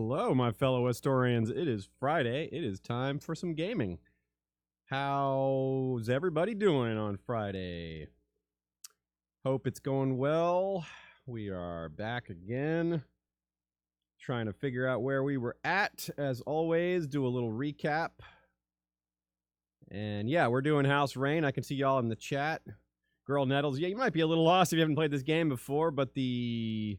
Hello, my fellow historians. It is Friday. It is time for some gaming. How's everybody doing on Friday? Hope it's going well. We are back again, trying to figure out where we were at. As always, do a little recap. And yeah, we're doing House Rayne. I can see y'all in the chat. Girl Nettles, yeah, you might be a little lost if you haven't played this game before, but the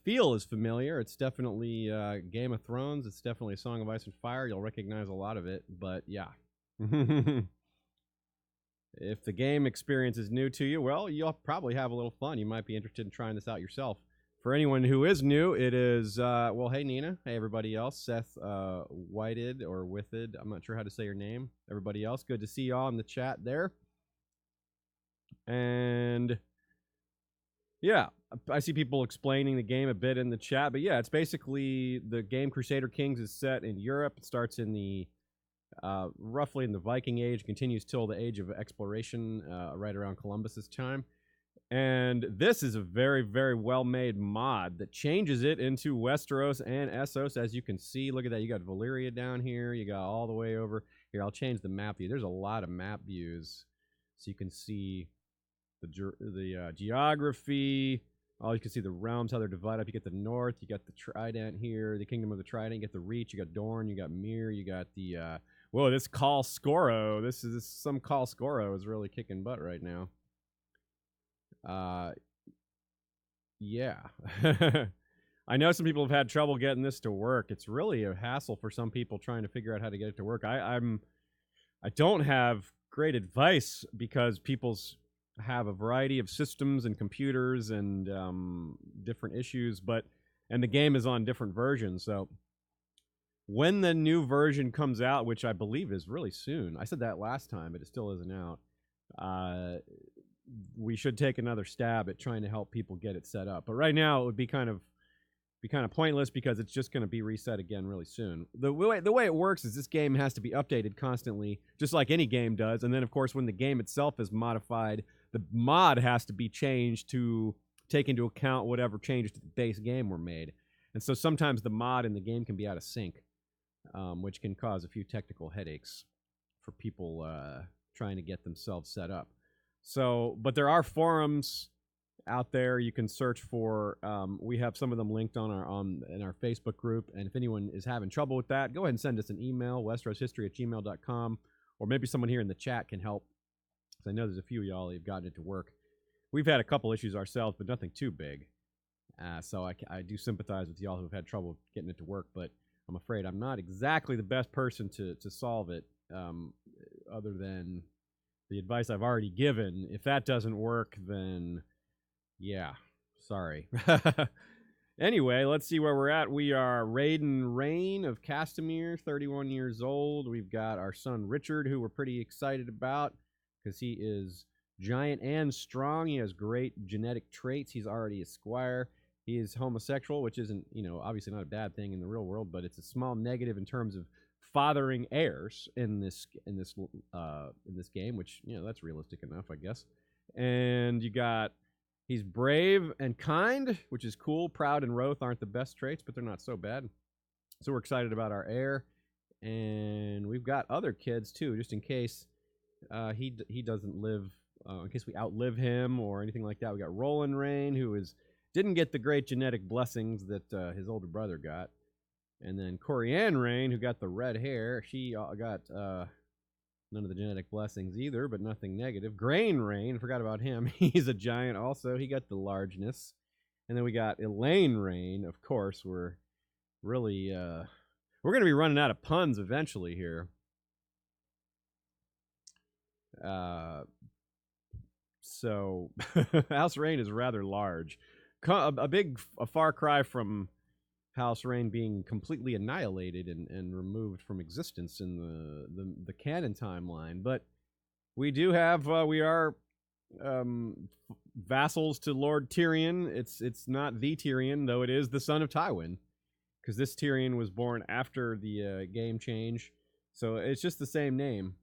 feel is familiar. It's definitely Game of Thrones. It's definitely A Song of Ice and Fire. You'll recognize a lot of it, but yeah. If the game experience is new to you, well, you'll probably have a little fun. You might be interested in trying this out yourself. For anyone who is new, it is, well, hey, Nina. Hey, everybody else. Seth Whited or Withed. I'm not sure how to say your name. Everybody else, good to see y'all in the chat there. And yeah, I see people explaining the game a bit in the chat, but yeah, it's basically the game Crusader Kings is set in Europe. It starts in the roughly in the Viking Age, continues till the Age of Exploration, right around Columbus's time. And this is a very, very well-made mod that changes it into Westeros and Essos, as you can see. Look at that. You got Valyria down here. You got all the way over here. I'll change the map view. There's a lot of map views, so you can see the geography. Oh, you can see the realms, how they're divided up. You get the north, you got the Trident here, the Kingdom of the Trident, you get the Reach, you got Dorne, you got Myr, you got the, whoa, this Khal Skoro. Some Khal Skoro is really kicking butt right now. Yeah. I know some people have had trouble getting this to work. It's really a hassle for some people trying to figure out how to get it to work. I don't have great advice because people's have a variety of systems and computers and different issues, and the game is on different versions. So when the new version comes out, which I believe is really soon, I said that last time, but it still isn't out, we should take another stab at trying to help people get it set up. But right now, it would be kind of pointless because it's just going to be reset again really soon. The way it works is this game has to be updated constantly, just like any game does. And then, of course, when the game itself is modified, the mod has to be changed to take into account whatever changes to the base game were made. And so sometimes the mod in the game can be out of sync, which can cause a few technical headaches for people trying to get themselves set up. So, but there are forums out there you can search for. We have some of them linked on in our Facebook group, and if anyone is having trouble with that, go ahead and send us an email, westeroshistory@gmail.com, or maybe someone here in the chat can help, because I know there's a few of y'all who've gotten it to work. We've had a couple issues ourselves, but nothing too big. So I do sympathize with y'all who've had trouble getting it to work, but I'm afraid I'm not exactly the best person to solve it, other than the advice I've already given. If that doesn't work, then yeah, sorry. Anyway, let's see where we're at. We are Rayden Reyne of Castamere, 31 years old. We've got our son Richard, who we're pretty excited about because he is giant and strong. He has great genetic traits. He's already a squire. He is homosexual, which isn't, obviously not a bad thing in the real world, but it's a small negative in terms of fathering heirs in this game, which, that's realistic enough, I guess. And he's brave and kind, which is cool. Proud and Wroth aren't the best traits, but they're not so bad. So we're excited about our heir. And we've got other kids, too, just in case he doesn't live, in case we outlive him or anything like that. We got Roland Rayne, who didn't get the great genetic blessings that his older brother got. And then Corianne Rayne, who got the red hair. She got none of the genetic blessings either, but nothing negative. Grain Rayne, forgot about him. He's a giant also. He got the largeness. And then we got Elaine Rayne. Of course, we're really... we're going to be running out of puns eventually here. So, House Rayne is rather large. A far cry from House Rayne being completely annihilated and removed from existence in the canon timeline. But we do have, we are vassals to Lord Tyrion. It's not the Tyrion, though it is the son of Tywin, because this Tyrion was born after the game change. So it's just the same name.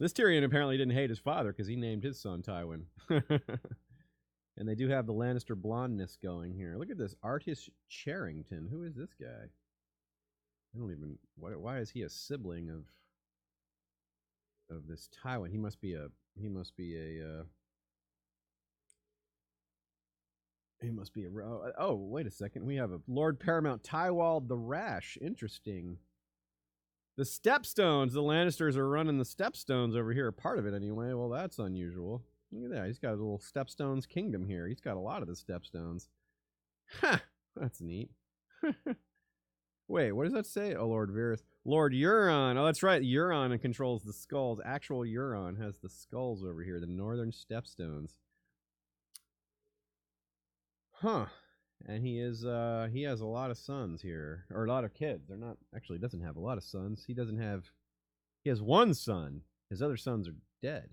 This Tyrion apparently didn't hate his father because he named his son Tywin. And they do have the Lannister blondness going here. Look at this. Artis Charrington. Who is this guy? I don't even... Why is he a sibling of this Tywin? He must be a... He must be a... Oh, wait a second. We have a Lord Paramount Tywald the Rash. Interesting. The Stepstones. The Lannisters are running the Stepstones over here. Part of it, anyway. Well, that's unusual. Look at that. He's got a little Stepstones kingdom here. He's got a lot of the Stepstones. Ha! That's neat. Wait, what does that say? Oh, Lord Varys. Lord Euron. Oh, that's right. Euron controls the skulls. Actual Euron has the skulls over here. The Northern Stepstones. Huh. And he has a lot of sons here. Or a lot of kids. They're not... Actually, he doesn't have a lot of sons. He has one son. His other sons are dead.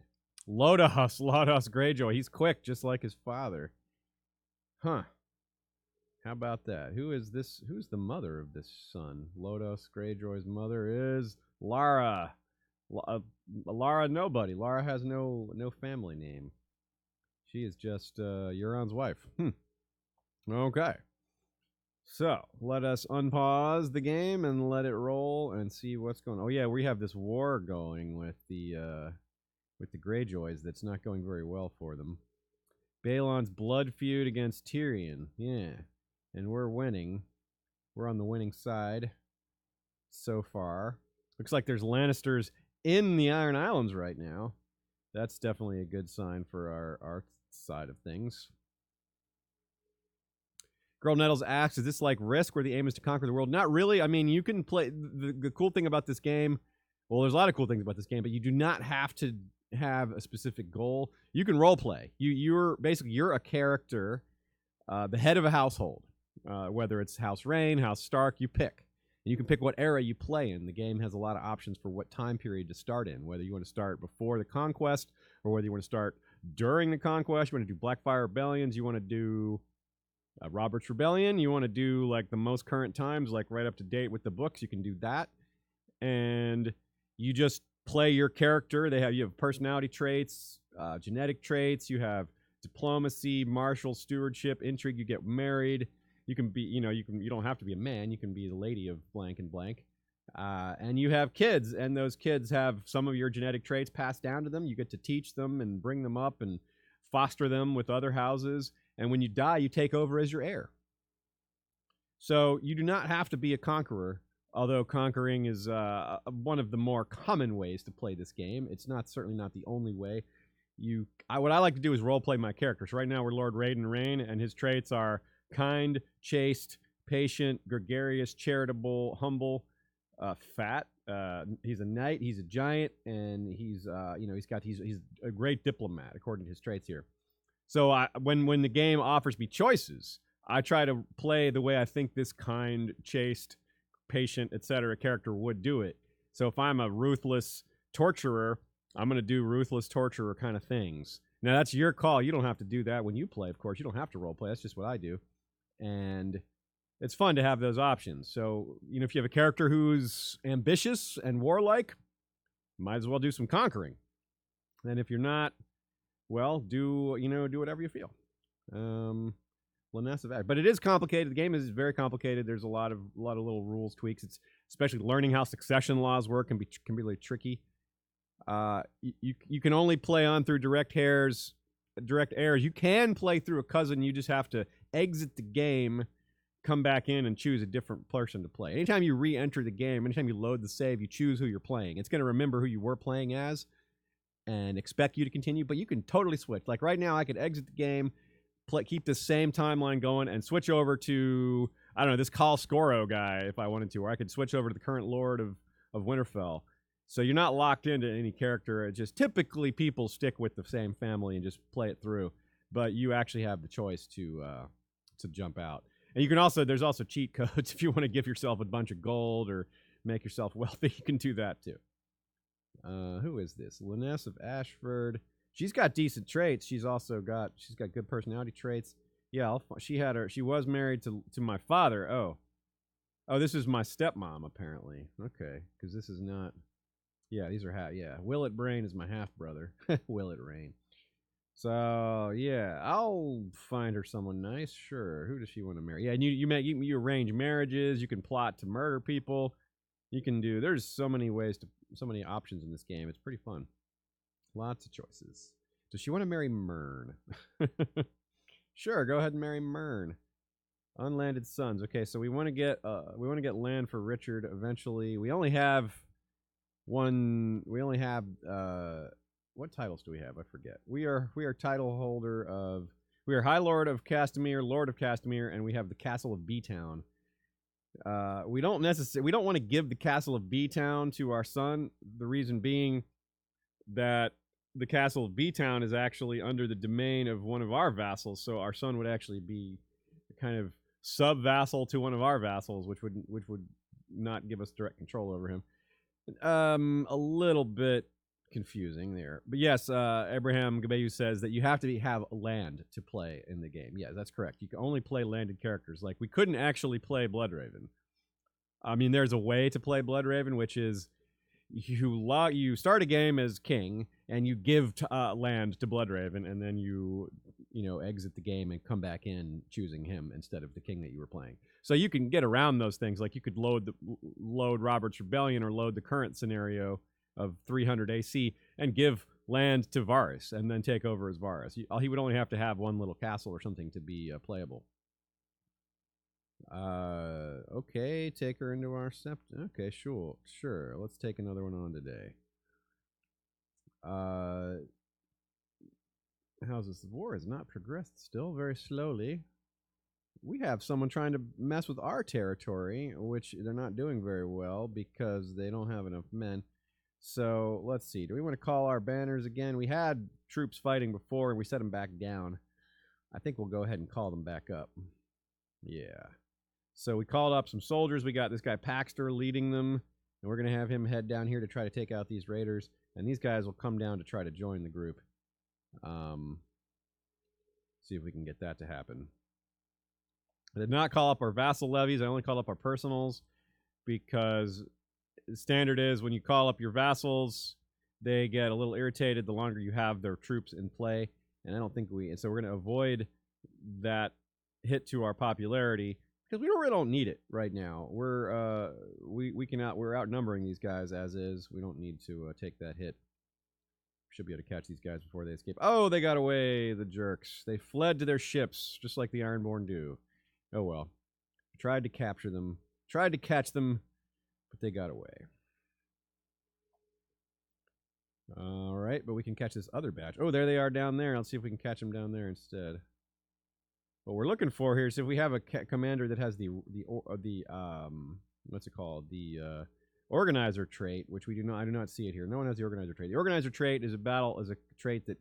Lodos Greyjoy. He's quick, just like his father. Huh. How about that? Who is this? Who's the mother of this son? Lodos Greyjoy's mother is Lara. Lara nobody. Lara has no family name. She is just Euron's wife. Okay. So, let us unpause the game and let it roll and see what's going on. Oh yeah, we have this war going with the Greyjoys that's not going very well for them. Balon's blood feud against Tyrion. Yeah. And we're winning. We're on the winning side so far. Looks like there's Lannisters in the Iron Islands right now. That's definitely a good sign for our side of things. Girl Nettles asks, is this like Risk where the aim is to conquer the world? Not really. I mean, you can play... The cool thing about this game... Well, there's a lot of cool things about this game, but you do not have to have a specific goal. You can role play. You're a character, the head of a household. Whether it's House Rayne, House Stark, you pick. And you can pick what era you play in. The game has a lot of options for what time period to start in, whether you want to start before the conquest or whether you want to start during the conquest. You want to do Blackfire Rebellions, you want to do Robert's Rebellion, you want to do like the most current times, like right up to date with the books, you can do that. And you just play your character. You have personality traits, genetic traits, you have diplomacy, martial stewardship, intrigue, you get married. You can be, you don't have to be a man. You can be the lady of blank and blank. And you have kids, and those kids have some of your genetic traits passed down to them. You get to teach them and bring them up and foster them with other houses. And when you die, you take over as your heir. So you do not have to be a conqueror, although conquering is one of the more common ways to play this game. It's certainly not the only way. What I like to do is role play my characters. Right now, we're Lord Rayden Reyne, and his traits are kind, chaste, patient, gregarious, charitable, humble, fat. He's a knight. He's a giant, and he's a great diplomat according to his traits here. So when the game offers me choices, I try to play the way I think this kind, chaste, patient, etc. character would do it. So if I'm a ruthless torturer, I'm going to do ruthless torturer kind of things. Now that's your call. You don't have to do that when you play, of course. You don't have to role play. That's just what I do. And it's fun to have those options. So, if you have a character who's ambitious and warlike, might as well do some conquering. And if you're not, well, do whatever you feel. But it is complicated. The game is very complicated. There's a lot of little rules, tweaks. It's especially learning how succession laws work can be really tricky. You can only play on through direct heirs. You can play through a cousin. You just have to exit the game, come back in, and choose a different person to play. Anytime you re-enter the game, anytime you load the save, you choose who you're playing. It's going to remember who you were playing as and expect you to continue, but you can totally switch. Like right now, I could exit the game, keep the same timeline going, and switch over to, I don't know, this Khal Skoro guy if I wanted to, or I could switch over to the current Lord of Winterfell. So you're not locked into any character. It's just typically people stick with the same family and just play it through. But you actually have the choice to jump out. And you can there's also cheat codes if you want to give yourself a bunch of gold or make yourself wealthy. You can do that too. Who is this? Liness of Ashford. She's got decent traits. She's got good personality traits. Yeah, she was married to my father. Oh, this is my stepmom apparently. Okay, because this is not. Yeah, these are Willett Brain is my half brother. Willett Rayne. So yeah, I'll find her someone nice. Sure. Who does she want to marry? Yeah, and you arrange marriages. You can plot to murder people. You can do. There's so many ways to, so many options in this game. It's pretty fun. Lots of choices. Does she want to marry Mern? Sure, go ahead and marry Mern. Unlanded sons. Okay, so we want to get land for Richard eventually. We only have one. We only have what titles do we have? I forget. We are title holder of. We are High Lord of Castamere, Lord of Castamere, and we have the Castle of B-Town. We don't want to give the Castle of B-Town to our son. The reason being that the Castle of B-Town is actually under the domain of one of our vassals, so our son would actually be kind of sub-vassal to one of our vassals, which would not give us direct control over him. A little bit confusing there. But yes, Abraham Gabeyu says that you have to have land to play in the game. Yeah, that's correct. You can only play landed characters. Like, we couldn't actually play Bloodraven. I mean, there's a way to play Bloodraven, which is you start a game as king and you give land to Bloodraven, and then you exit the game and come back in choosing him instead of the king that you were playing. So you can get around those things. Like, you could load Robert's Rebellion or load the current scenario of 300 AC and give land to Varys and then take over as Varys. He would only have to have one little castle or something to be playable. Okay, take her into our sept. Okay, sure. Let's take another one on today. How's this? The war has not progressed still, very slowly. We have someone trying to mess with our territory, which they're not doing very well because they don't have enough men. So let's see. Do we want to call our banners again? We had troops fighting before and we set them back down. I think we'll go ahead and call them back up. Yeah. So we called up some soldiers. We got this guy Paxter leading them, and we're going to have him head down here to try to take out these raiders. And these guys will come down to try to join the group. See if we can get that to happen. I did not call up our vassal levies. I only called up our personals because the standard is when you call up your vassals, they get a little irritated the longer you have their troops in play. And I don't think and so we're going to avoid that hit to our popularity because we really don't need it right now. We're outnumbering these guys as is. We don't need to take that hit. Should be able to catch these guys before they escape. Oh, they got away, the jerks. They fled to their ships, just like the Ironborn do. Oh well. Tried to capture them. Tried to catch them, but they got away. All right, but we can catch this other batch. Oh, there they are down there. Let's see if we can catch them down there instead. What we're looking for here is if we have a commander that has the what's it called? The organizer trait, which I do not see it here. No one has the organizer trait. The organizer trait is a trait that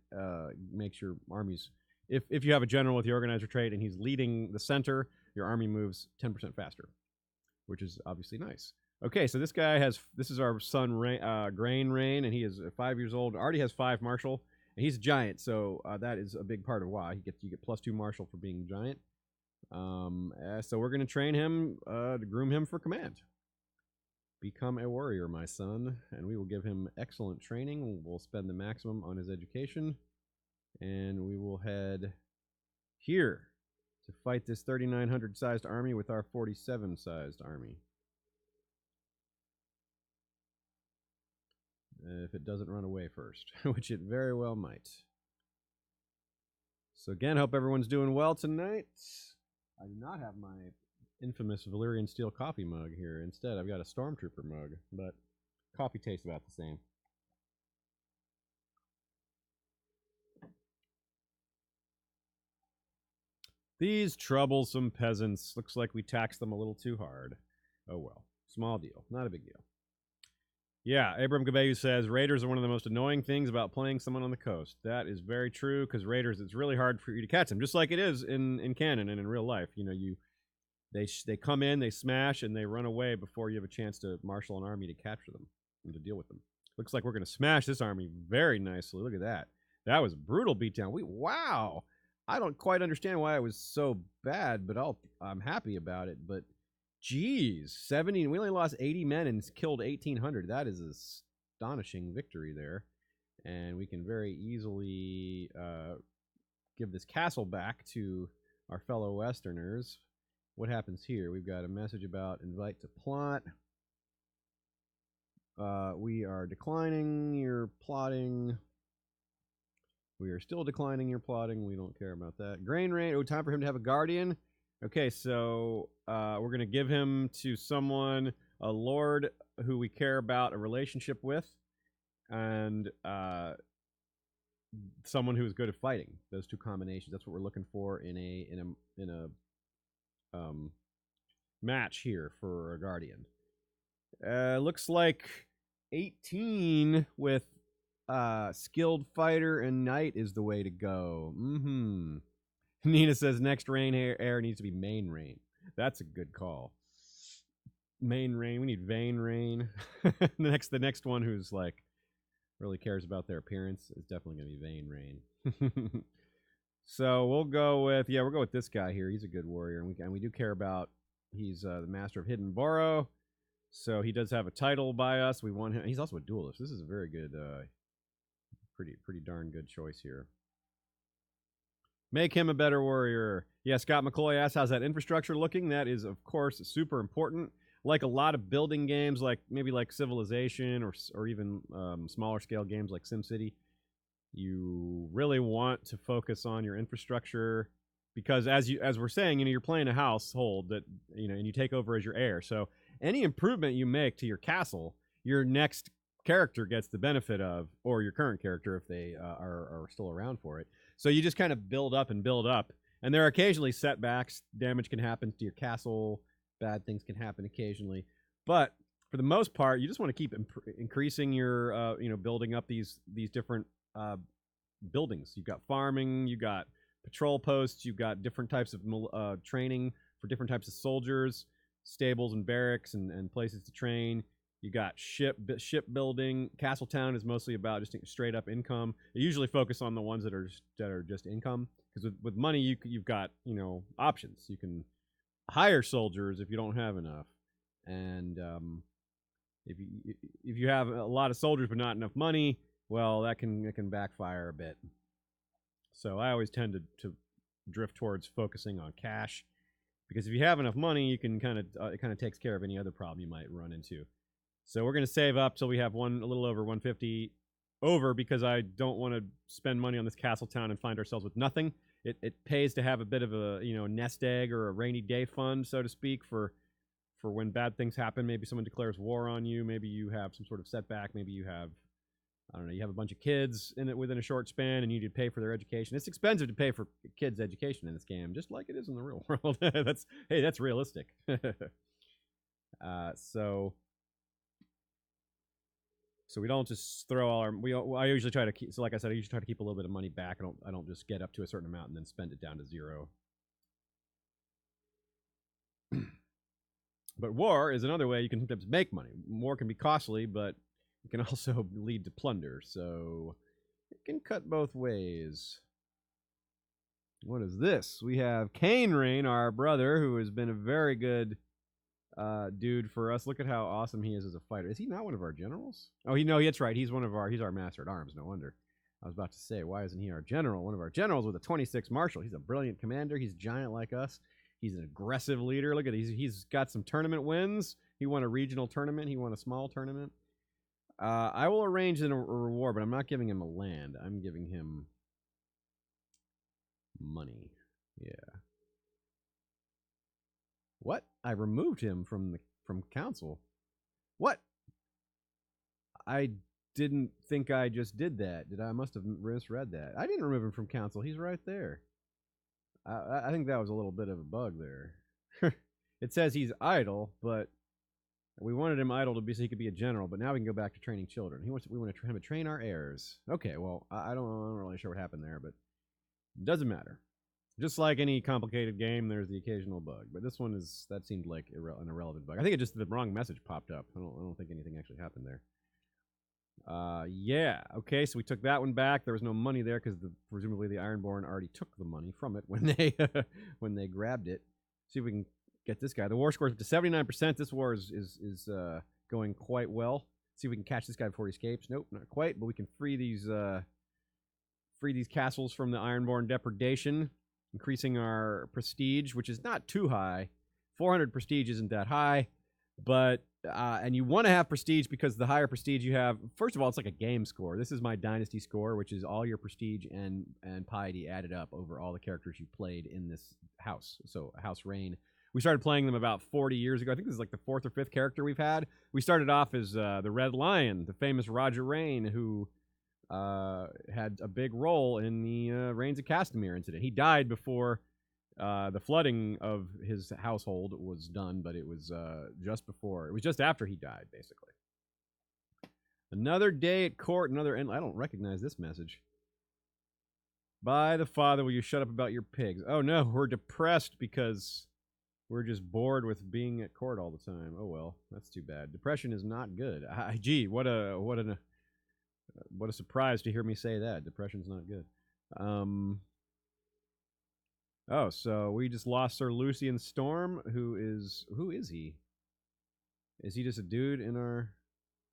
makes your armies. If you have a general with the organizer trait and he's leading the center, your army moves 10% faster, which is obviously nice. Okay, so this is our son Grain Rayne, and he is 5 years old. Already has 5 martial, and he's a giant, so that is a big part of why you get +2 martial for being giant. So we're gonna train him to groom him for command. Become a warrior, my son, and we will give him excellent training. We'll spend the maximum on his education, and we will head here to fight this 3,900 sized army with our 47 sized army. If it doesn't run away first, which it very well might. So again, hope everyone's doing well tonight. I do not have my infamous Valyrian steel coffee mug here. Instead, I've got a Stormtrooper mug, but coffee tastes about the same. These troublesome peasants. Looks like we taxed them a little too hard. Oh well. Small deal. Not a big deal. Yeah, Abram Gabeyu says, raiders are one of the most annoying things about playing someone on the coast. That is very true, because raiders, it's really hard for you to catch them, just like it is in canon and in real life. You know, they come in, they smash, and they run away before you have a chance to marshal an army to capture them and to deal with them. Looks like we're going to smash this army very nicely. Look at that. That was a brutal beatdown. Wow. I don't quite understand why it was so bad, but I'm happy about it. But geez, 70. We only lost 80 men and killed 1,800. That is an astonishing victory there. And we can very easily give this castle back to our fellow Westerners. What happens here? We've got a message about invite to plot. We are declining your plotting. We are still declining your plotting. We don't care about that. Grain Rain. Oh, time for him to have a guardian. Okay, so we're going to give him to someone, a lord who we care about a relationship with, and someone who is good at fighting. Those two combinations. That's what we're looking for in a match here for a guardian. Looks like 18 with skilled fighter and knight is the way to go. Nina says next Rayne heir needs to be main Rayne. That's a good call. Main Rayne. We need Vain Rayne. The next one who's like really cares about their appearance is definitely going to be Vain Rayne. So we'll go with this guy here. He's a good warrior, and we do care about. He's the master of Hidden Borough, so he does have a title by us. We want him. He's also a duelist. This is a very good, pretty darn good choice here. Make him a better warrior. Yeah, Scott McCoy asks, how's that infrastructure looking? That is, of course, super important. Like a lot of building games, like maybe like Civilization or even smaller scale games like SimCity, you really want to focus on your infrastructure because as we're saying, you're playing a household that, and you take over as your heir. So any improvement you make to your castle, your next character gets the benefit of, or your current character if they are still around for it. So you just kind of build up, and there are occasionally setbacks. Damage can happen to your castle. Bad things can happen occasionally, but for the most part, you just want to keep increasing your, building up these different buildings. You've got farming, you got patrol posts, you've got different types of training for different types of soldiers, stables and barracks and places to train. You got shipbuilding. Castletown is mostly about just straight up income. They usually focus on the ones that are just income, because with money you've got options. You can hire soldiers if you don't have enough, and if you have a lot of soldiers but not enough money, well, that can backfire a bit. So I always tend to drift towards focusing on cash, because if you have enough money, you can it kind of takes care of any other problem you might run into. So we're going to save up till we have a little over 150 over, because I don't want to spend money on this Castletown and find ourselves with nothing. It pays to have a bit of a nest egg or a rainy day fund, so to speak, for when bad things happen. Maybe someone declares war on you. Maybe you have some sort of setback. Maybe you have, I don't know, you have a bunch of kids within a short span and you need to pay for their education. It's expensive to pay for kids' education in this game, just like it is in the real world. That's realistic. So we don't just throw all our. I usually try to keep. So like I said, I usually try to keep a little bit of money back. I don't just get up to a certain amount and then spend it down to zero. But war is another way you can sometimes make money. War can be costly, but it can also lead to plunder. So it can cut both ways. What is this? We have Cain Rayne, our brother, who has been a very good dude for us. Look at how awesome he is as a fighter. Is he not one of our generals? Oh, that's right. He's our master at arms. No wonder. I was about to say, why isn't he our general? One of our generals with a 26 martial. He's a brilliant commander. He's giant like us. He's an aggressive leader. Look at it. He's got some tournament wins. He won a regional tournament. He won a small tournament. I will arrange a reward, but I'm not giving him a land. I'm giving him money. Yeah. What? I removed him from council. What? I didn't think I just did that. I must have misread that. I didn't remove him from council. He's right there. I think that was a little bit of a bug there. It says he's idle, but we wanted him idle so he could be a general, but now we can go back to training children. We want to train our heirs. Okay, well, I'm not really sure what happened there, but it doesn't matter. Just like any complicated game, there's the occasional bug. But this one that seemed like an irrelevant bug. I think it just the wrong message popped up. I don't think anything actually happened there. Yeah. Okay, so we took that one back. There was no money there because presumably the Ironborn already took the money from it when they grabbed it. See if we can get this guy. The war score is up to 79%. This war is going quite well. See if we can catch this guy before he escapes. Nope, not quite, but we can free these castles from the Ironborn depredation, increasing our prestige, which is not too high. 400 prestige isn't that high, but and you want to have prestige because the higher prestige you have, first of all, it's like a game score. This is my dynasty score, which is all your prestige and piety added up over all the characters you played in this house. So House Rayne. We started playing them about 40 years ago. I think this is like the 4th or 5th character we've had. We started off as the Red Lion, the famous Roger Rayne, who had a big role in the Rains of Castamere incident. He died before the flooding of his household was done, but it was just before. It was just after he died, basically. Another day at court, another end. I don't recognize this message. By the Father, will you shut up about your pigs? Oh no, we're depressed because we're just bored with being at court all the time. Oh well, that's too bad. Depression is not good. Gee, what a surprise to hear me say that. Depression's not good. Oh, so we just lost Sir Lucian Storm, who is he? Is he just a dude in our?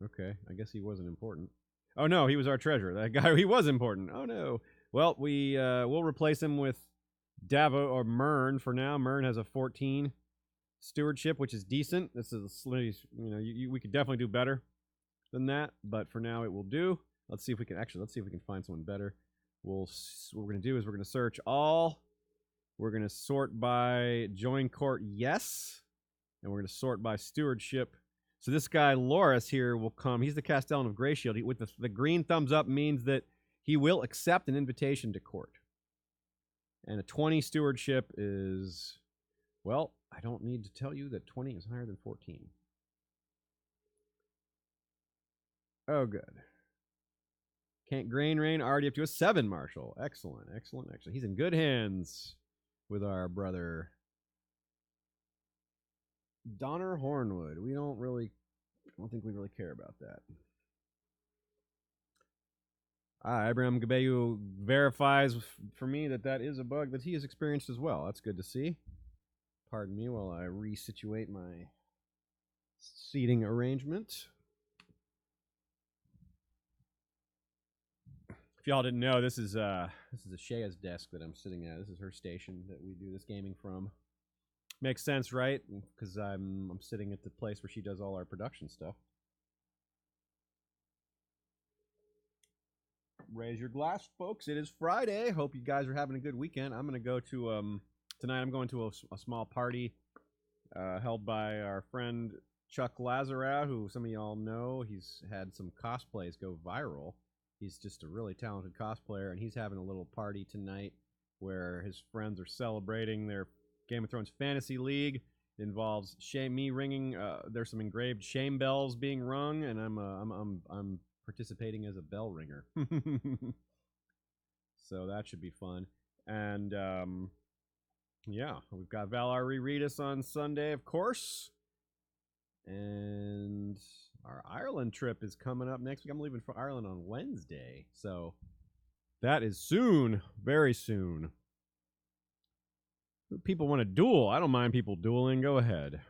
Okay, I guess he wasn't important. Oh no, he was our treasurer. That guy, he was important. Oh no. Well, we'll replace him with Davo or Mern for now. Mern has a 14 stewardship, which is decent. This is, we could definitely do better than that, but for now it will do. Let's see if we can find someone better. What we're going to do is we're going to search all. We're going to sort by join court, yes, and we're going to sort by stewardship. So this guy Loras here will come. He's the Castellan of Greyshield. With the green thumbs up means that he will accept an invitation to court. And a 20 stewardship is, well, I don't need to tell you that 20 is higher than 14. Oh, good. Can't Grain Rain already up to a 7, Marshal. Excellent, excellent, excellent. He's in good hands with our brother Donner Hornwood. I don't think we really care about that. Abraham Gabeyu verifies for me that is a bug that he has experienced as well. That's good to see. Pardon me while I resituate my seating arrangement. If y'all didn't know, this is Shea's desk that I'm sitting at. This is her station that we do this gaming from. Makes sense, right? Because I'm sitting at the place where she does all our production stuff. Raise your glass, folks. It is Friday. Hope you guys are having a good weekend. I'm going to go to, tonight I'm going to a small party held by our friend Chuck Lazarow, who some of y'all know. He's had some cosplays go viral. He's just a really talented cosplayer, and he's having a little party tonight where his friends are celebrating their Game of Thrones Fantasy League. It involves me ringing. There's some engraved shame bells being rung, and I'm participating as a bell ringer. So that should be fun. And yeah, we've got Valar Reread on Sunday, of course. And our Ireland trip is coming up next week. I'm leaving for Ireland on Wednesday. So that is soon, very soon. People want to duel. I don't mind people dueling. Go ahead.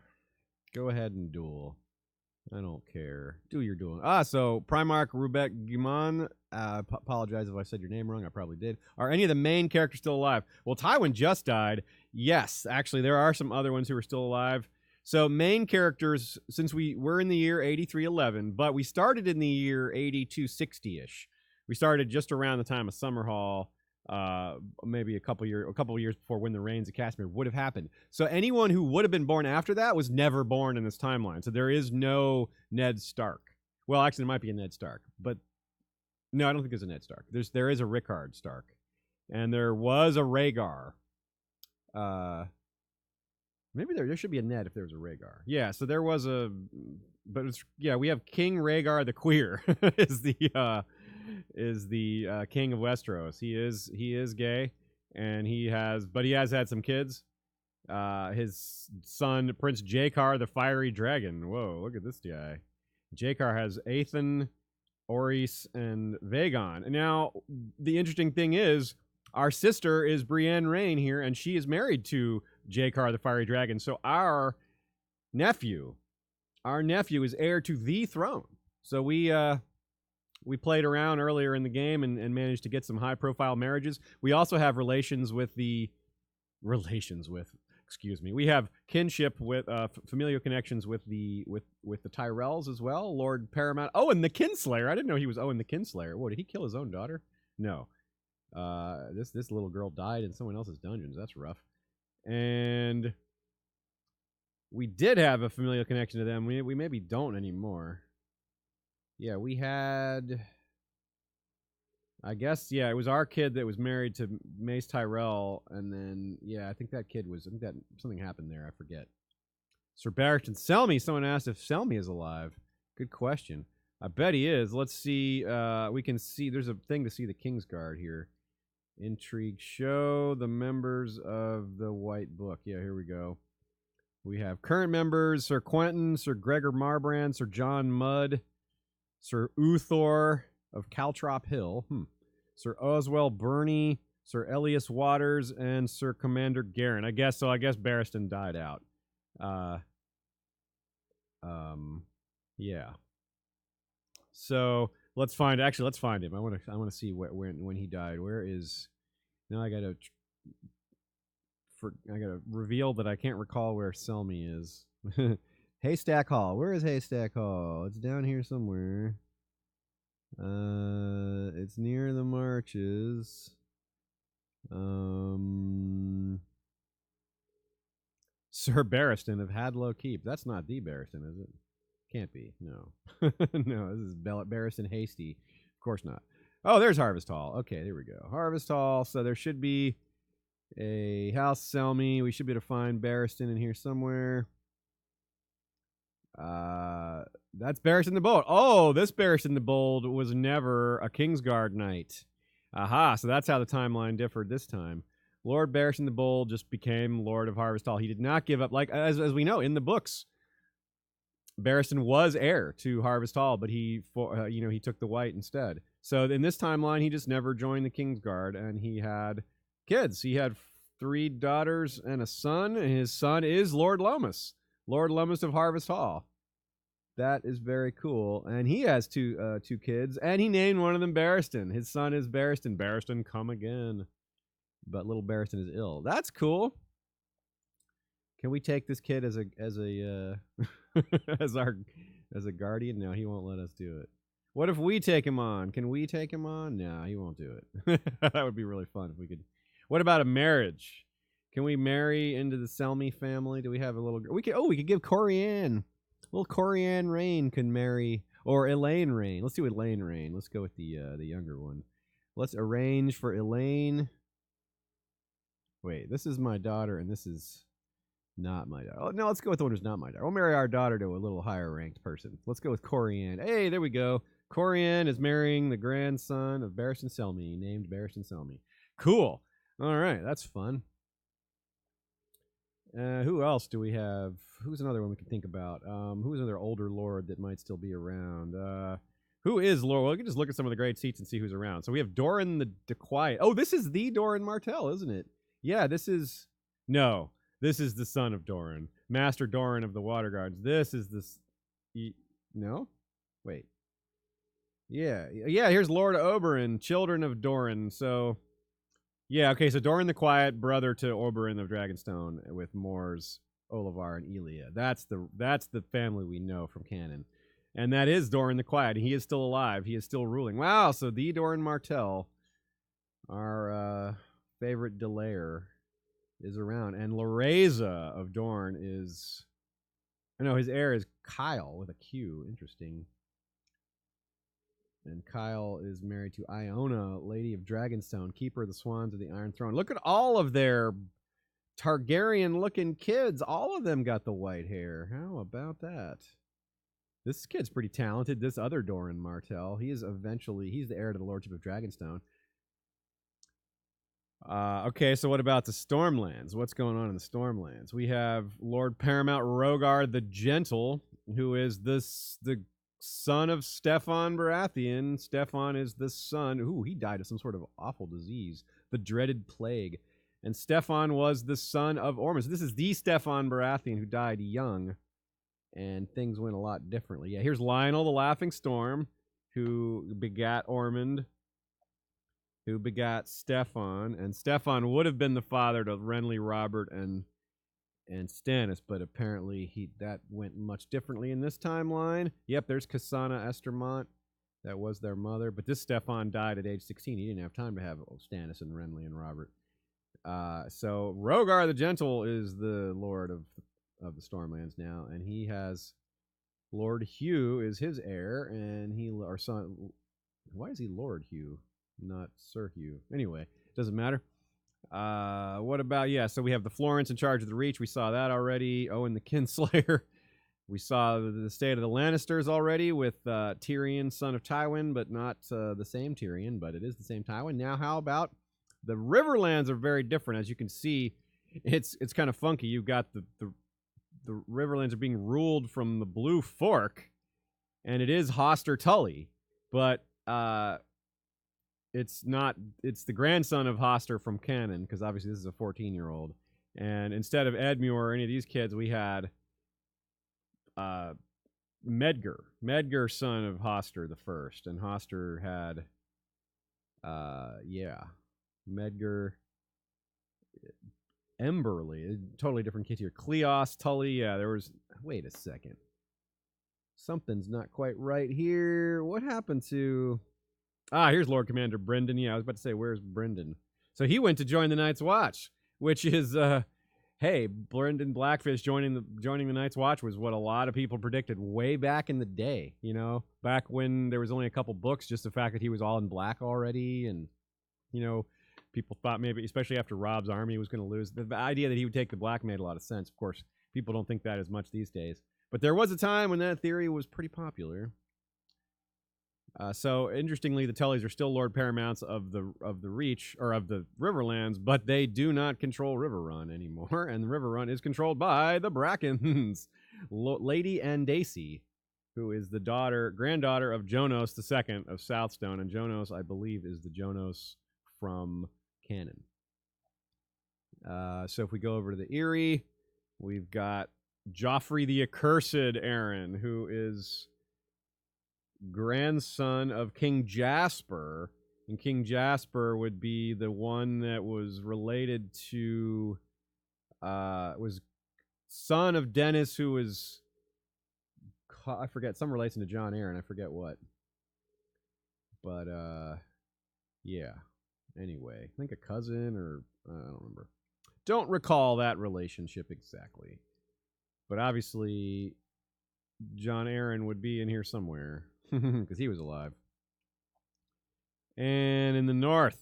Go ahead and duel. I don't care. Do your dueling. So Primarch Rubek Guman. Apologize if I said your name wrong. I probably did. Are any of the main characters still alive? Well, Tywin just died. Yes, actually, there are some other ones who are still alive. So main characters, since we're in the year 8311, but we started in the year 8260-ish. We started just around the time of Summerhall, maybe a couple years before when the Rains of Castamere would have happened. So anyone who would have been born after that was never born in this timeline. So there is no Ned Stark. Well, actually, there might be a Ned Stark, but no, I don't think there's a Ned Stark. There is a Rickard Stark, and there was a Rhaegar. Maybe there should be a Ned if there was a Rhaegar. Yeah, so there was but we have King Rhaegar the Queer is the king of Westeros. He is gay, and he has had some kids. His son Prince Jaekar the Fiery Dragon. Whoa, look at this guy. Jaekar has Aethan, Orys, and Vaegon. And now the interesting thing is, our sister is Brienne Rayne here, and she is married to Jaekar the Fiery Dragon. So our nephew is heir to the throne. So we played around earlier in the game and managed to get some high-profile marriages. We also have relations with excuse me. We have kinship with familial connections with the Tyrells as well. Lord Paramount Owen the Kinslayer. I didn't know he was Owen the Kinslayer. Whoa, did he kill his own daughter? No. This little girl died in someone else's dungeons. That's rough. And we did have a familial connection to them. We maybe don't anymore. Yeah, we had, I guess, yeah, it was our kid that was married to Mace Tyrell, and then, yeah, I think that something happened there, I forget. Sir Barristan Selmy, someone asked if Selmy is alive. Good question. I bet he is. Let's see, we can see, there's a thing to see the Kingsguard here. Intrigue, show the members of the White Book. Yeah, here we go. We have current members, Sir Quentin, Sir Gregor Marbrand, Sir John Mudd, Sir Uthor of Caltrop Hill, Sir Oswell Burney, Sir Elias Waters, and Sir Commander Garen. I guess Barristan died out. Yeah. So let's find him. I want to see when he died. Where is? Now I gotta reveal that I can't recall where Selmy is. Haystack Hall. Where is Haystack Hall? It's down here somewhere. It's near the marches. Sir Barristan of Hadlow Keep. That's not the Barristan, is it? Can't be. No. No, this is Barristan Hasty. Of course not. Oh, there's Harvest Hall. Okay, there we go. Harvest Hall. So there should be a House Selmy. We should be able to find Barristan in here somewhere. That's Barristan the Bold. Oh, this Barristan the Bold was never a Kingsguard knight. Aha, so that's how the timeline differed this time. Lord Barristan the Bold just became Lord of Harvest Hall. He did not give up, like as we know in the books. Barristan was heir to Harvest Hall, but he took the white instead. So in this timeline, he just never joined the Kingsguard, and he had kids. He had 3 daughters and a son, and his son is Lord Lomas of Harvest Hall. That is very cool. And he has two kids, and he named one of them Barristan. His son is Barristan. Barristan, come again. But little Barristan is ill. That's cool. Can we take this kid as a as a guardian? No, he won't let us do it. What if we take him on? Can we take him on? No, he won't do it. That would be really fun if we could. What about a marriage? Can we marry into the Selmy family? Do we have a little? We could give Corianne. Little Corianne Reyne can marry, or Elaine Reyne. Let's do Elaine Reyne. Let's go with the younger one. Let's arrange for Elaine. Wait, this is my daughter, and this is not my daughter. Oh, no, let's go with the one who's not my daughter. We'll marry our daughter to a little higher ranked person. Let's go with Corianne. Hey, there we go. Corianne is marrying the grandson of Barristan Selmy, named Barristan Selmy. Cool. All right, that's fun. Who else do we have? Who's another one we can think about? Who's another older lord that might still be around? Who is lord? Well, we can just look at some of the great seats and see who's around. So we have Doran the Quiet. Oh, this is the Doran Martell, isn't it? Yeah, this is... No, this is the son of Doran. Master Doran of the Water Guards. This is this... No? Wait. Yeah, here's Lord Oberyn, children of Doran. So... Yeah, okay, so Doran the Quiet, brother to Oberyn of Dragonstone, with Mors, Olivar, and Elia. That's the family we know from canon. And that is Doran the Quiet. He is still alive. He is still ruling. Wow, so the Doran Martell, our favorite delayer, is around. And Loreza of Dorne is... I know, his heir is Kyle with a Q. Interesting. And Kyle is married to Iona, Lady of Dragonstone, Keeper of the Swans of the Iron Throne. Look at all of their Targaryen-looking kids. All of them got the white hair. How about that? This kid's pretty talented. This other Doran Martell, he's the heir to the Lordship of Dragonstone. Okay, so what about the Stormlands? What's going on in the Stormlands? We have Lord Paramount Rogar the Gentle, who is the son of Steffon Baratheon. Steffon is the son... Ooh, he died of some sort of awful disease. The dreaded plague. And Steffon was the son of Ormond. So this is the Steffon Baratheon who died young. and things went a lot differently. Yeah, here's Lionel the Laughing Storm, who begat Ormond, who begat Stefan, and Stefan would have been the father to Renly, Robert, and Stannis, but apparently that went much differently in this timeline. Yep, there's Cassana Estermont. That was their mother, but this Stefan died at age 16. He didn't have time to have Stannis and Renly and Robert. So Rhaegar the Gentle is the Lord of the Stormlands now, and he has Lord Hugh is his heir, and our son. Why is he Lord Hugh, not Sir Hugh? Anyway, doesn't matter. What about, so we have the Florence in charge of the Reach. We saw that already. Owen the Kinslayer. We saw the state of the Lannisters already with Tyrion, son of Tywin, but not the same Tyrion, but it is the same Tywin. Now, how about the Riverlands are very different. As you can see, it's kind of funky. You've got the Riverlands are being ruled from the Blue Fork, and it is Hoster Tully, but it's not. It's the grandson of Hoster from canon, because obviously this is a 14-year-old. And instead of Edmure or any of these kids, we had Medgar, son of Hoster the First, and Hoster had, Medgar, Emberly, totally different kids here. Cleos, Tully, there was. Wait a second, something's not quite right here. What happened to? Here's Lord Commander Brendan. Yeah, I was about to say, where's Brendan? So he went to join the Night's Watch, which is, hey, Brendan Blackfish joining the Night's Watch was what a lot of people predicted way back in the day. You know, back when there was only a couple books, just the fact that he was all in black already, and people thought maybe, especially after Rob's army was going to lose, the idea that he would take the black made a lot of sense. Of course, people don't think that as much these days, but there was a time when that theory was pretty popular. So interestingly, the Tullys are still Lord Paramounts of the Reach, or of the Riverlands, but they do not control Riverrun anymore, and the Riverrun is controlled by the Brackens, Lady Andace, who is the granddaughter of Jonos II of Southstone, and Jonos, I believe, is the Jonos from canon. So if we go over to the Eyrie, we've got Joffrey the Accursed Aaron, who is grandson of King Jasper, and King Jasper would be the one that was related to was son of Dennis, who was, I forget, some relation to Jon Arryn, I forget what, but yeah, anyway, I think a cousin, or I don't remember, don't recall that relationship exactly, but obviously Jon Arryn would be in here somewhere because he was alive. And in the north,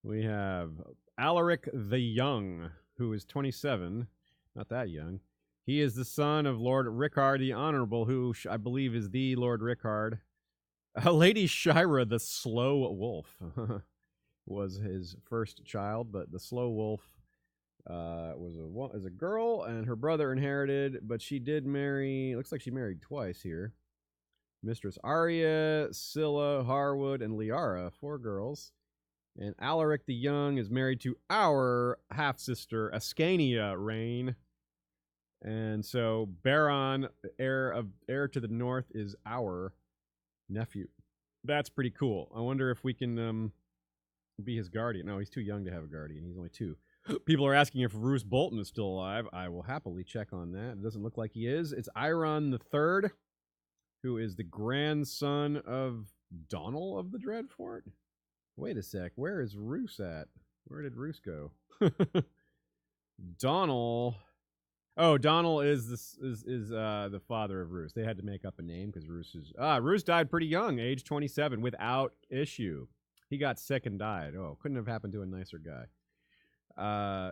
we have Alaric the Young, who is 27, not that young. He is the son of Lord Rickard the Honorable, who I believe is the Lord Rickard. Lady Shira the Slow Wolf was his first child, but the Slow Wolf was a girl, and her brother inherited, but she did marry, looks like she married twice here. Mistress Arya, Scylla, Harwood, and Liara, 4 girls. And Alaric the Young is married to our half-sister, Ascania Reyne. And so Baron, heir to the north, is our nephew. That's pretty cool. I wonder if we can be his guardian. No, he's too young to have a guardian. He's only 2. People are asking if Roose Bolton is still alive. I will happily check on that. It doesn't look like he is. It's Iron III, who is the grandson of Donal of the Dreadfort. Wait a sec. Where is Roose at? Where did Roose go? Donal. Oh, Donal is the father of Roose. They had to make up a name because Roose died pretty young, age 27, without issue. He got sick and died. Oh, couldn't have happened to a nicer guy.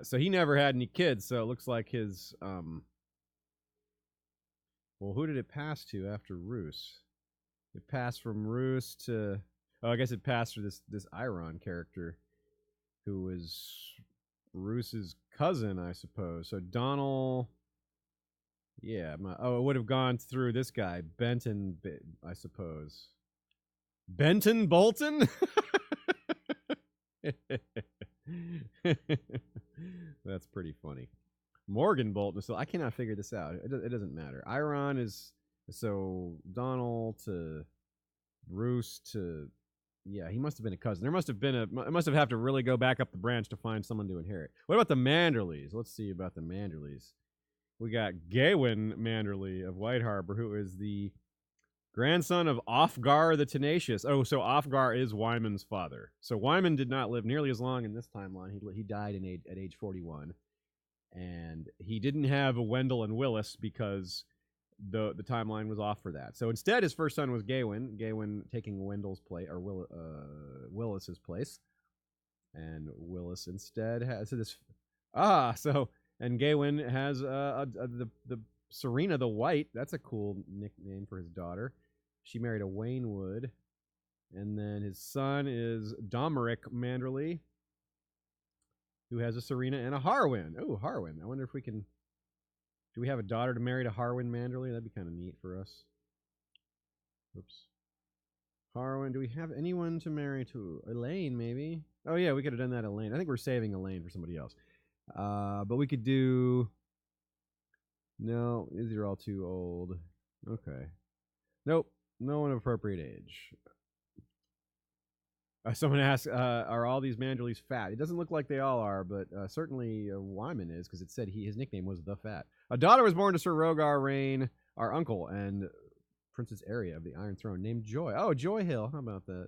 So he never had any kids. So it looks like his well, who did it pass to after Roose? It passed from Roose to, I guess it passed to this Iron character, who was Roose's cousin, I suppose. So Donal, yeah, it would have gone through this guy, Benton, I suppose. Benton Bolton? That's pretty funny. Morgan Bolton. So I cannot figure this out. It doesn't matter. Iron is so Donald to Bruce to yeah. He must have been a cousin. There must have been I must have to really go back up the branch to find someone to inherit. What about the Manderleys? Let's see about the Manderleys. We got Gawain Manderley of White Harbor, who is the grandson of Ofgar the Tenacious. Oh, so Ofgar is Wyman's father. So Wyman did not live nearly as long in this timeline. He died at age 41. And he didn't have a Wendell and Willis because the timeline was off for that. So instead, his first son was Gawain taking Wendell's place, or Willis's place. And Willis instead has this... And Gawain has the Serena the White. That's a cool nickname for his daughter. She married a Waynwood. And then his son is Domeric Manderley, who has a Serena and a Harwin. Oh, Harwin. I wonder if we can... Do we have a daughter to marry to Harwin Manderley? That'd be kind of neat for us. Oops. Harwin. Do we have anyone to marry to? Elaine, maybe? Oh, yeah, we could have done that, Elaine. I think we're saving Elaine for somebody else. But we could do... No, these are all too old. Okay. Nope. No one of appropriate age. Someone asks, are all these Manderleys fat? It doesn't look like they all are, but certainly Wyman is, because it said his nickname was The Fat. A daughter was born to Sir Rogar Rayne, our uncle, and Princess Arya of the Iron Throne, named Joy. Oh, Joy Hill. How about that?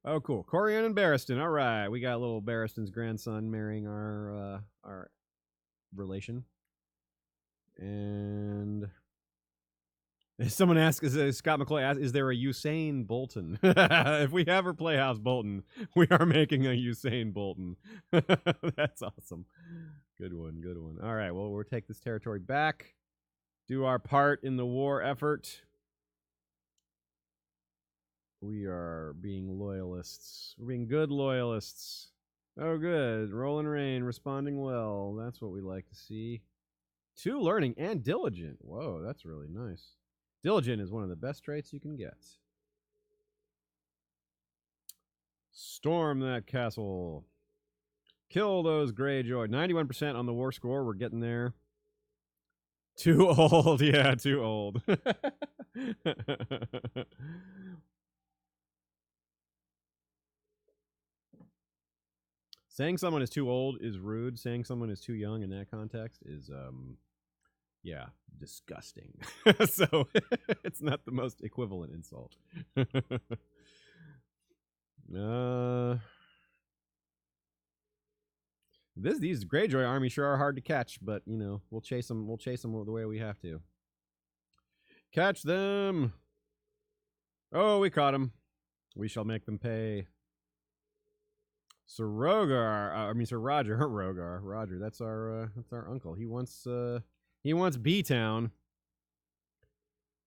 Oh, cool. Corian and Barristan. All right. We got little Barristan's grandson marrying our relation. And... Someone asks, Scott McCloy asks, is there a Usain Bolton? If we ever play House Bolton, we are making a Usain Bolton. That's awesome. Good one, good one. All right, well, we'll take this territory back, do our part in the war effort. We are being loyalists. We're being good loyalists. Oh, good. Roland Rain responding well. That's what we like to see. 2 learning and diligent. Whoa, that's really nice. Diligent is one of the best traits you can get. Storm that castle. Kill those Greyjoy. 91% on the war score. We're getting there. Too old. Yeah, too old. Saying someone is too old is rude. Saying someone is too young in that context is, yeah, disgusting. So it's not the most equivalent insult. These Greyjoy army sure are hard to catch, but you know we'll chase them. We'll chase them the way we have to. Catch them! Oh, we caught them. We shall make them pay. Sir Roger, Sir Roger, Rogar. Roger, that's our uncle. He wants B-Town.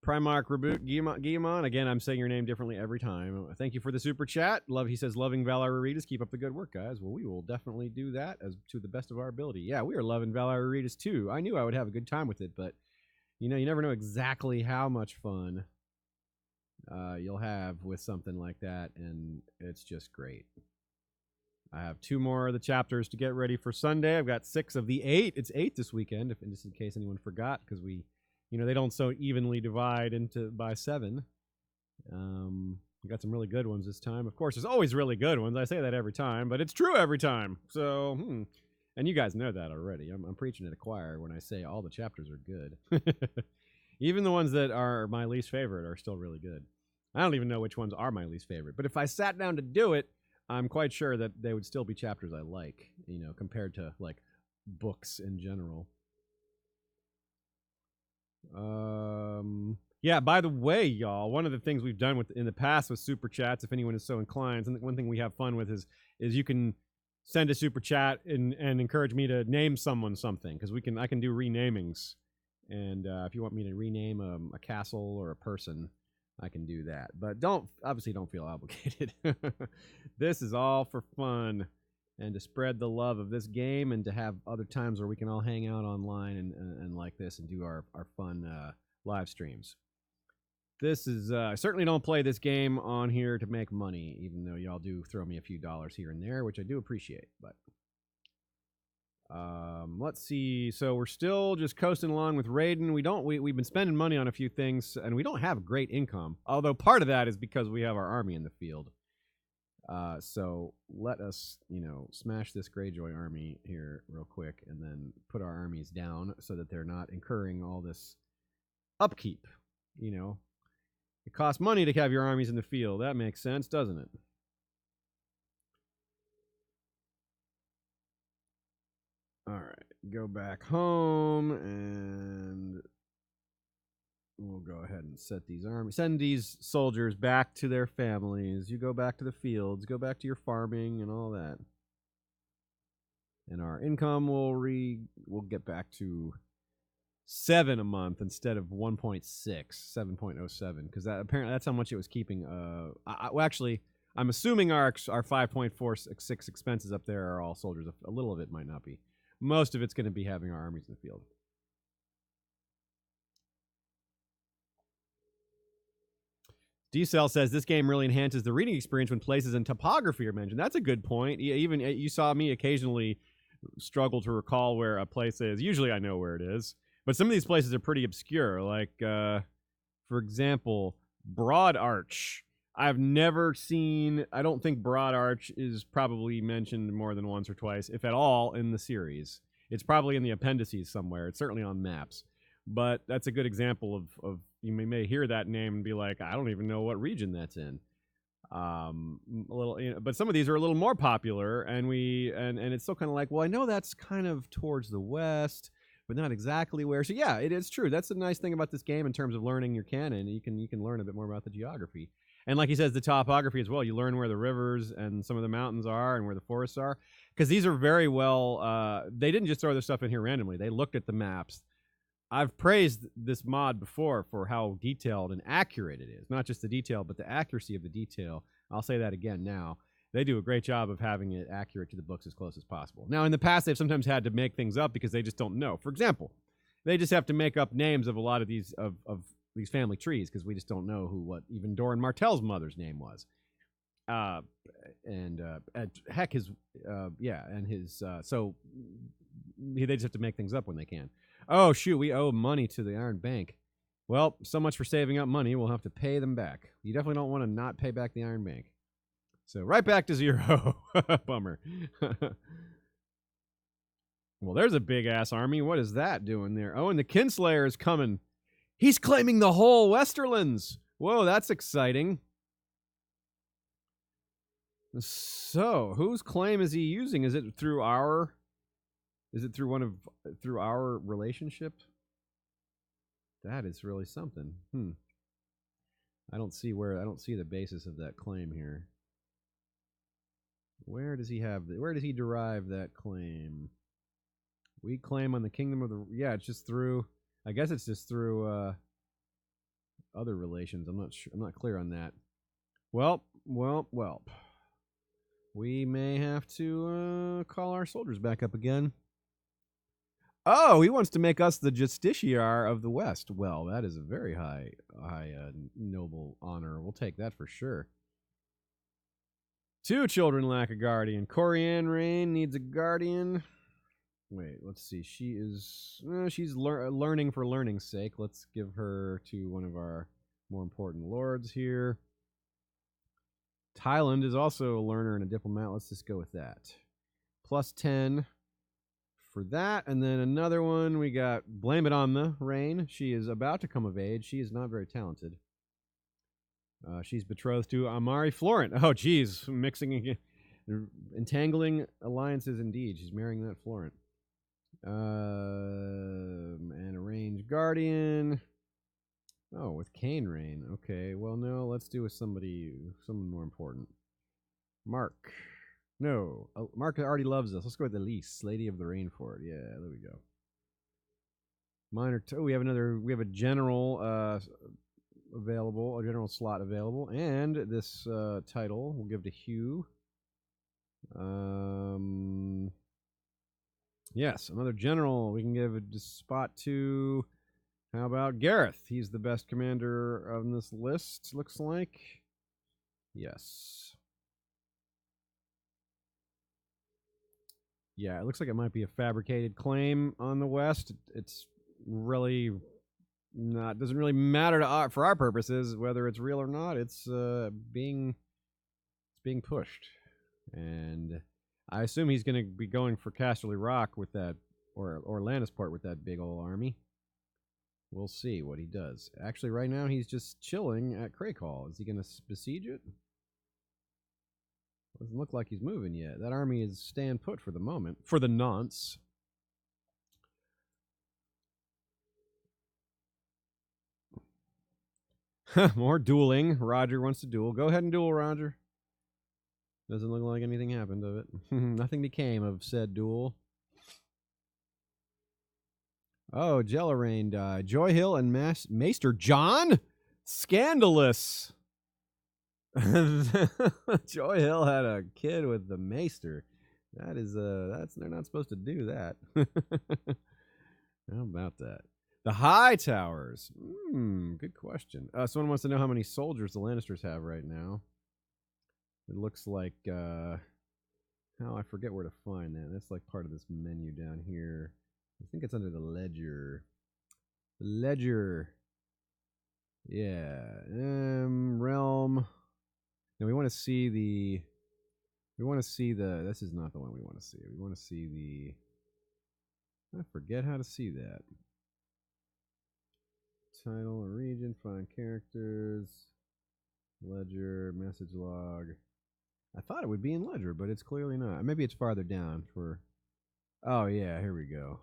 Primarch Reboot Guillemon. Again, I'm saying your name differently every time. Thank you for the super chat. He says, loving Valar Reridus. Keep up the good work, guys. Well, we will definitely do that as to the best of our ability. Yeah, we are loving Valar Reridus too. I knew I would have a good time with it, but you know, you never know exactly how much fun you'll have with something like that, and it's just great. I have 2 more of the chapters to get ready for Sunday. I've got 6 of the 8. It's 8 this weekend, just in case anyone forgot, because they don't so evenly divide by 7. We got some really good ones this time. Of course, there's always really good ones. I say that every time, but it's true every time. So, and you guys know that already. I'm preaching to the choir when I say all the chapters are good. Even the ones that are my least favorite are still really good. I don't even know which ones are my least favorite, but if I sat down to do it, I'm quite sure that they would still be chapters I like, compared to, like, books in general. Yeah, by the way, y'all, one of the things we've done in the past with super chats, if anyone is so inclined, and one thing we have fun with is you can send a super chat and encourage me to name someone something, because I can do renamings. And if you want me to rename a castle or a person, I can do that, but obviously don't feel obligated. This is all for fun and to spread the love of this game and to have other times where we can all hang out online and like this and do our fun live streams. This is I certainly don't play this game on here to make money, even though y'all do throw me a few dollars here and there, which I do appreciate. But let's see. So we're still just coasting along with Rayden. We've been spending money on a few things, and we don't have great income. Although part of that is because we have our army in the field. So let us, smash this Greyjoy army here real quick, and then put our armies down so that they're not incurring all this upkeep. It costs money to have your armies in the field. That makes sense, doesn't it? All right, go back home, and we'll go ahead and send these soldiers back to their families. You go back to the fields, go back to your farming and all that. And our income we'll get back to 7 a month instead of 1.6, 7.07, because apparently that's how much it was keeping. Well, actually, I'm assuming our 5.46 expenses up there are all soldiers. A little of it might not be. Most of it's going to be having our armies in the field. D-Cell says this game really enhances the reading experience when places and topography are mentioned. That's a good point. Even you saw me occasionally struggle to recall where a place is. Usually I know where it is. But some of these places are pretty obscure. Like, for example, Broad Arch. I've never seen... I don't think Broad Arch is probably mentioned more than once or twice, if at all, in the series. It's probably in the appendices somewhere. It's certainly on maps. But that's a good example of you may hear that name and be like, I don't even know what region that's in. But some of these are a little more popular, and it's still kind of like, well, I know that's kind of towards the west, but not exactly where. So yeah, it is true. That's the nice thing about this game in terms of learning your canon. You can learn a bit more about the geography. And like he says, the topography as well. You learn where the rivers and some of the mountains are and where the forests are. Because these are very well... they didn't just throw this stuff in here randomly. They looked at the maps. I've praised this mod before for how detailed and accurate it is. Not just the detail, but the accuracy of the detail. I'll say that again now. They do a great job of having it accurate to the books as close as possible. Now, in the past, they've sometimes had to make things up because they just don't know. For example, they just have to make up names of a lot of these of these family trees because we just don't know what even Doran Martell's mother's name was. Heck, his so they just have to make things up when they can. Oh shoot, we owe money to the Iron Bank. Well, so much for saving up money. We'll have to pay them back. You definitely don't want to not pay back the Iron Bank. So right back to 0. Bummer. Well, there's a big-ass army. What is that doing there? Oh, and the Kinslayer is coming. He's claiming the whole Westerlands. Whoa, that's exciting. So, whose claim is he using? Is it through our... Is it through through our relationship? That is really something. I don't see the basis of that claim here. Where does he derive that claim? We claim on the kingdom of the... Yeah, it's just through... I guess it's just through other relations. I'm not clear on that. Well. We may have to call our soldiers back up again. Oh, he wants to make us the justiciar of the West. Well, that is a very high noble honor. We'll take that for sure. 2 children lack a guardian. Corianne Rayne needs a guardian. Wait, let's see. She's learning for learning's sake. Let's give her to one of our more important lords here. Thailand is also a learner and a diplomat. Let's just go with that. Plus 10 for that. And then another one, we got Blame It on the Rayne. She is about to come of age. She is not very talented. She's betrothed to Amari Florent. Oh, geez. Entangling alliances indeed. She's marrying that Florent. And arrange guardian. Oh, with Cane Rayne. Okay, well, no, let's do with someone more important. Mark. No, Mark already loves us. Let's go with Elise, Lady of the Rainford. Yeah, there we go. Minor. We have a general available, a general slot available, and this title we'll give to Hugh. Yes, another general. We can give a spot to. How about Gareth? He's the best commander on this list, looks like. Yes. Yeah, it looks like it might be a fabricated claim on the West. It's really not, doesn't really matter to for our purposes whether it's real or not. It's being pushed, and I assume he's going to be going for Casterly Rock with that, or Lannisport with that big old army. We'll see what he does. Actually, right now he's just chilling at Crakehall. Is he going to besiege it? Doesn't look like he's moving yet. That army is staying put for the moment, for the nonce. More dueling. Roger wants to duel. Go ahead and duel, Roger. Doesn't look like anything happened of it. Nothing became of said duel. Oh, Jellarain died. Joy Hill and Maester John? Scandalous. Joy Hill had a kid with the Maester. That is they're not supposed to do that. How about that? The High Towers. Good question. Someone wants to know how many soldiers the Lannisters have right now. It looks like I forget where to find that. That's like part of this menu down here. I think it's under the ledger. Ledger. Yeah. Realm. Now we want to see the. This is not the one we want to see. We want to see the. I forget how to see that. Title or region. Find characters. Ledger. Message log. I thought it would be in Ledger, but it's clearly not. Maybe it's farther down for. Oh yeah, here we go.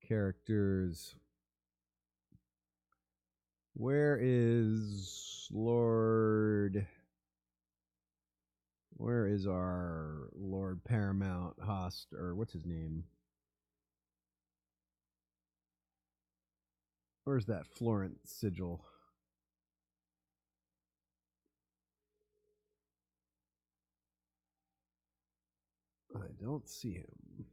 Characters. Where is Lord? Where is our Lord Paramount Host, or what's his name? Where's that Florent sigil? I don't see him.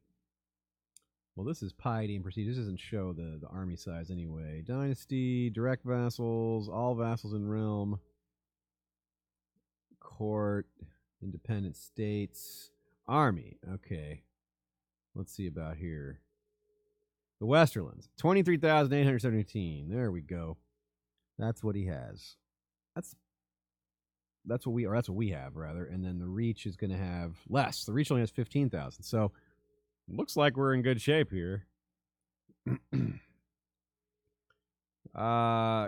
Well, this is piety and prestige. This doesn't show the army size anyway. Dynasty, direct vassals, all vassals in realm, court, independent states, army. Okay. Let's see about here. The Westerlands, 23,817. There we go. That's what he has. That's what we have, rather. And then the Reach is going to have less. The Reach only has 15,000. So looks like we're in good shape here.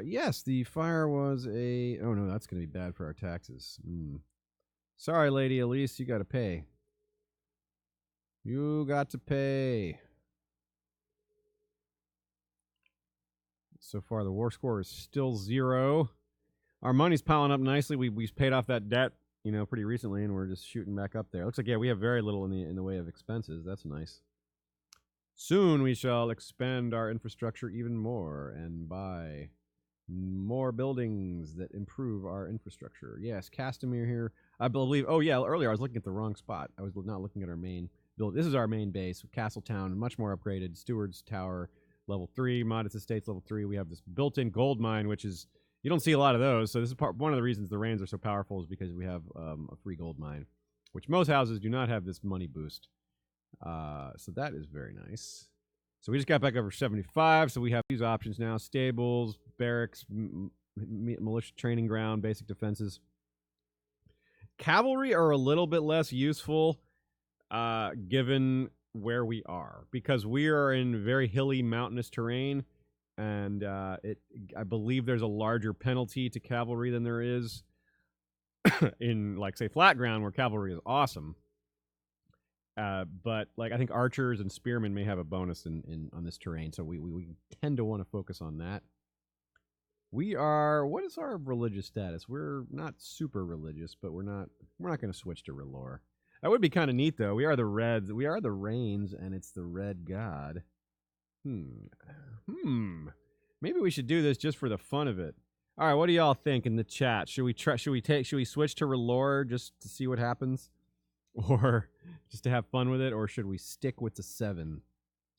Yes, the fire was a. Oh no, that's going to be bad for our taxes. Sorry, Lady Elise, you got to pay. You got to pay. So far, the war score is still 0. Our money's piling up nicely. We paid off that debt, pretty recently, and we're just shooting back up there. Looks like, yeah, we have very little in the way of expenses. That's nice. Soon we shall expand our infrastructure even more and buy more buildings that improve our infrastructure. Yes, Castamere here. I believe. Oh yeah, earlier I was looking at the wrong spot. I was not looking at our main build. This is our main base, Castletown, much more upgraded. Steward's Tower, level 3. Modest Estates, level 3. We have this built-in gold mine, which is. You don't see a lot of those, so this is one of the reasons the Reynes are so powerful is because we have a free gold mine, which most houses do not have this money boost. So that is very nice. So we just got back over 75, so we have these options now. Stables, barracks, militia training ground, basic defenses. Cavalry are a little bit less useful given where we are, because we are in very hilly, mountainous terrain. And I believe there's a larger penalty to cavalry than there is in, like, say, flat ground, where cavalry is awesome. But like, I think archers and spearmen may have a bonus on this terrain, so we tend to want to focus on that. What is our religious status? We're not super religious, but we're not going to switch to Relore. That would be kind of neat, though. We are the Reds. We are the Reynes, and it's the Red God. Maybe we should do this just for the fun of it. All right, what do y'all think in the chat? Should we switch to Relore just to see what happens, or just to have fun with it, or should we stick with the 7?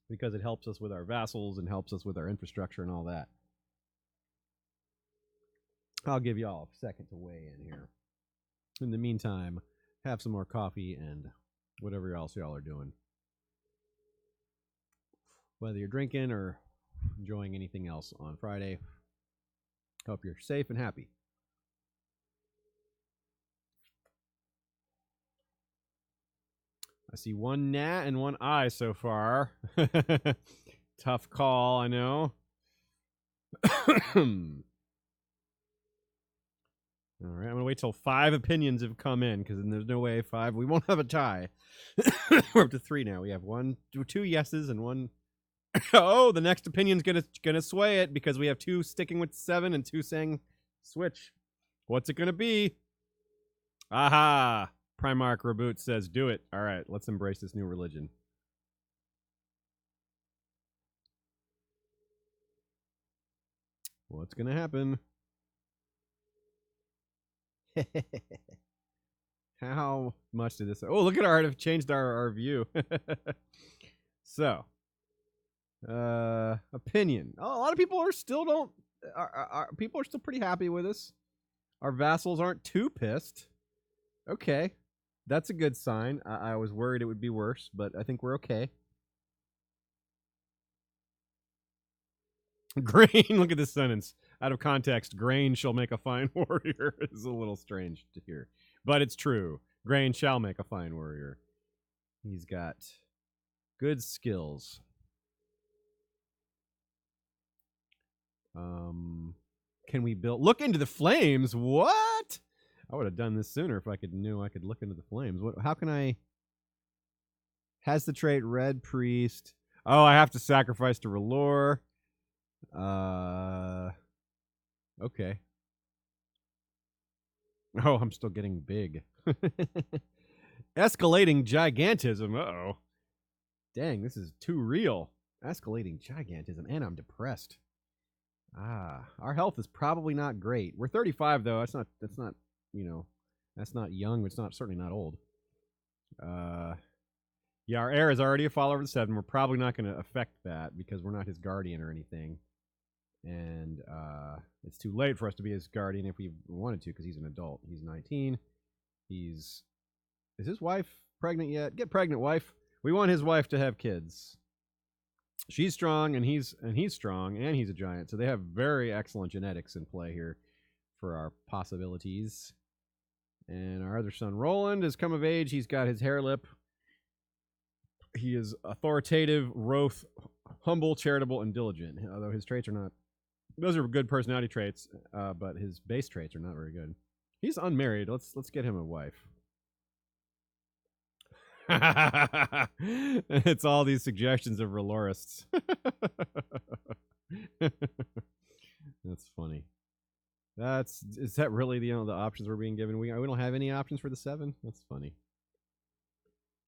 because it helps us with our vassals and helps us with our infrastructure and all that. I'll give y'all a second to weigh in here. In the meantime, have some more coffee and whatever else y'all are doing. Whether you're drinking or enjoying anything else on Friday, hope you're safe and happy. I see one nat and one I so far. Tough call, I know. All right, I'm going to wait till 5 opinions have come in, because then there's no way 5. We won't have a tie. We're up to 3 now. We have 2 yeses and 1. Oh, the next opinion's gonna sway it, because we have 2 sticking with 7 and 2 saying switch. What's it going to be? Aha! Primarch Reboot says, do it. All right, let's embrace this new religion. What's going to happen? How much did this... Oh, look at our... I've changed our view. So. Opinion. Oh, a lot of people are still don't... people are still pretty happy with us. Our vassals aren't too pissed. Okay. That's a good sign. I was worried it would be worse, but I think we're okay. Grain, look at this sentence. Out of context, Grain shall make a fine warrior is a little strange to hear. But it's true. Grain shall make a fine warrior. He's got good skills. Can we build... Look into the flames? What? I would have done this sooner if I knew I could look into the flames. How can I... Has the trait Red Priest. Oh, I have to sacrifice to R'hllor. Okay. Oh, I'm still getting big. Escalating gigantism. Uh-oh. Dang, this is too real. Escalating gigantism, and I'm depressed. Our health is probably not great. We're 35 though. That's not, you know, that's not young, but it's not certainly not old. Yeah, our heir is already a follower of the 7. We're probably not going to affect that because we're not his guardian or anything. And it's too late for us to be his guardian if we wanted to, because he's an adult. He's 19. Is his wife pregnant yet? Get pregnant, wife. We want his wife to have kids. She's strong, and he's strong, and he's a giant. So they have very excellent genetics in play here for our possibilities. And our other son, Roland, has come of age. He's got his hair lip. He is authoritative, wroth, humble, charitable, and diligent. Although his traits are not... Those are good personality traits, but his base traits are not very good. He's unmarried. Let's get him a wife. It's all these suggestions of R'hllorists. That's funny. Is that really the options we're being given? We don't have any options for the 7? That's funny.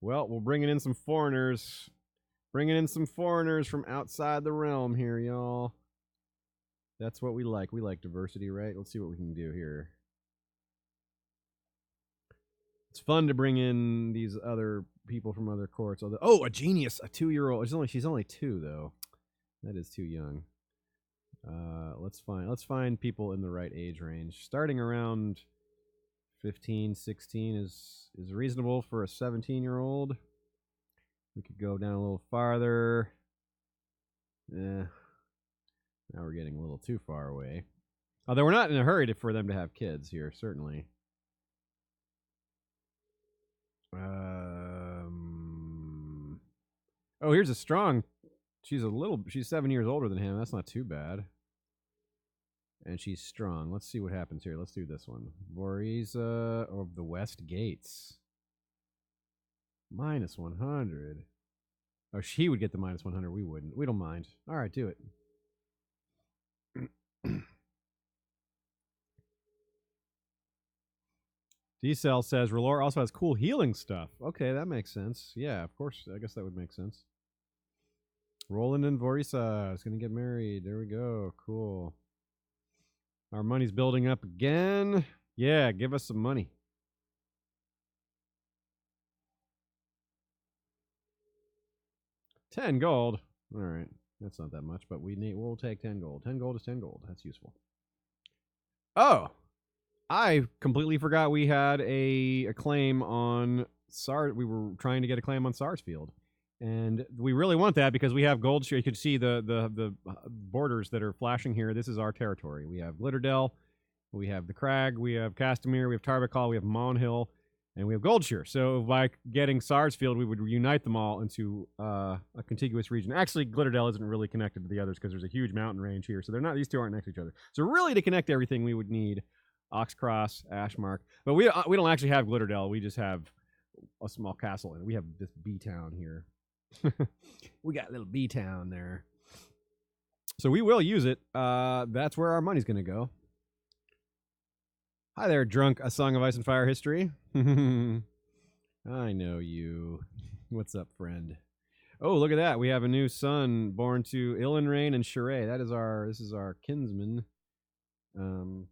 Well, we're bringing in some foreigners. Bringing in some foreigners from outside the realm here, y'all. That's what we like. We like diversity, right? Let's see what we can do here. It's fun to bring in these other people from other courts. Oh, a genius, a 2-year-old. She's only 2 though. That is too young. Let's find people in the right age range. Starting around 15, 16 is reasonable for a 17-year-old. We could go down a little farther. Now we're getting a little too far away. Although we're not in a hurry for them to have kids here, certainly. Oh, here's a strong... She's 7 years older than him. That's not too bad. And she's strong. Let's see what happens here. Let's do this one. Voriza of the West Gates. Minus 100. Oh, she would get the minus 100. We wouldn't. We don't mind. All right, do it. D-Cell says, R'hllor also has cool healing stuff. Okay, that makes sense. Yeah, of course. I guess that would make sense. Roland and Vorisa is going to get married. There we go. Cool. Our money's building up again. Yeah, give us some money. $10 gold. All right. That's not that much, but we'll take 10 gold. 10 gold is 10 gold. That's useful. Oh, I completely forgot we had a claim on SARS. We were trying to get a claim on Sarsfield. And we really want that because we have gold. You could see the borders that are flashing here. This is our territory. We have Glitterdale, we have the Crag, we have Castamere, we have Tarbakal, we have Monhill, and we have Goldshire. So by getting Sarsfield, we would unite them all into a contiguous region. Actually, Glitterdale isn't really connected to the others because there's a huge mountain range here. So they're not; these two aren't next to each other. So really, to connect everything, we would need Oxcross, Ashmark. But we don't actually have Glitterdale. We just have a small castle, and we have this B town here. We got a little B town there. So we will use it. That's where our money's going to go. Hi there, drunk A Song of Ice and Fire history. I know you. What's up, friend? Oh, look at that. We have a new son born to Illenrain and Sheree. This is our kinsman. We'll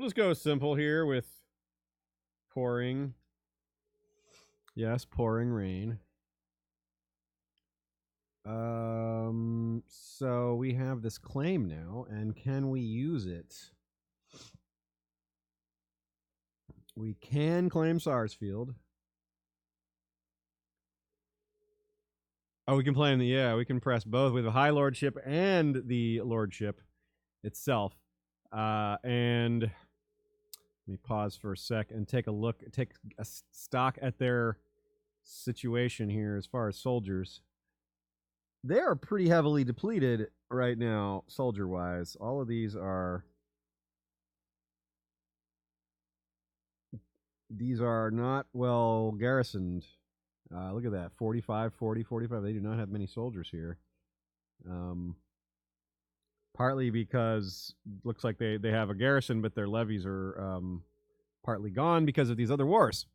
just go simple here with pouring. Yes, pouring rain. So we have this claim now, and can we use it? We can claim Sarsfield. Oh, we can claim we can press both with the High Lordship and the Lordship itself. And let me pause for a sec and take a stock at their situation here as far as soldiers. They are pretty heavily depleted right now, soldier-wise. All of these are not well garrisoned. Look at that, 45, 40, 45. They do not have many soldiers here. Partly because looks like they have a garrison, but their levies are partly gone because of these other wars.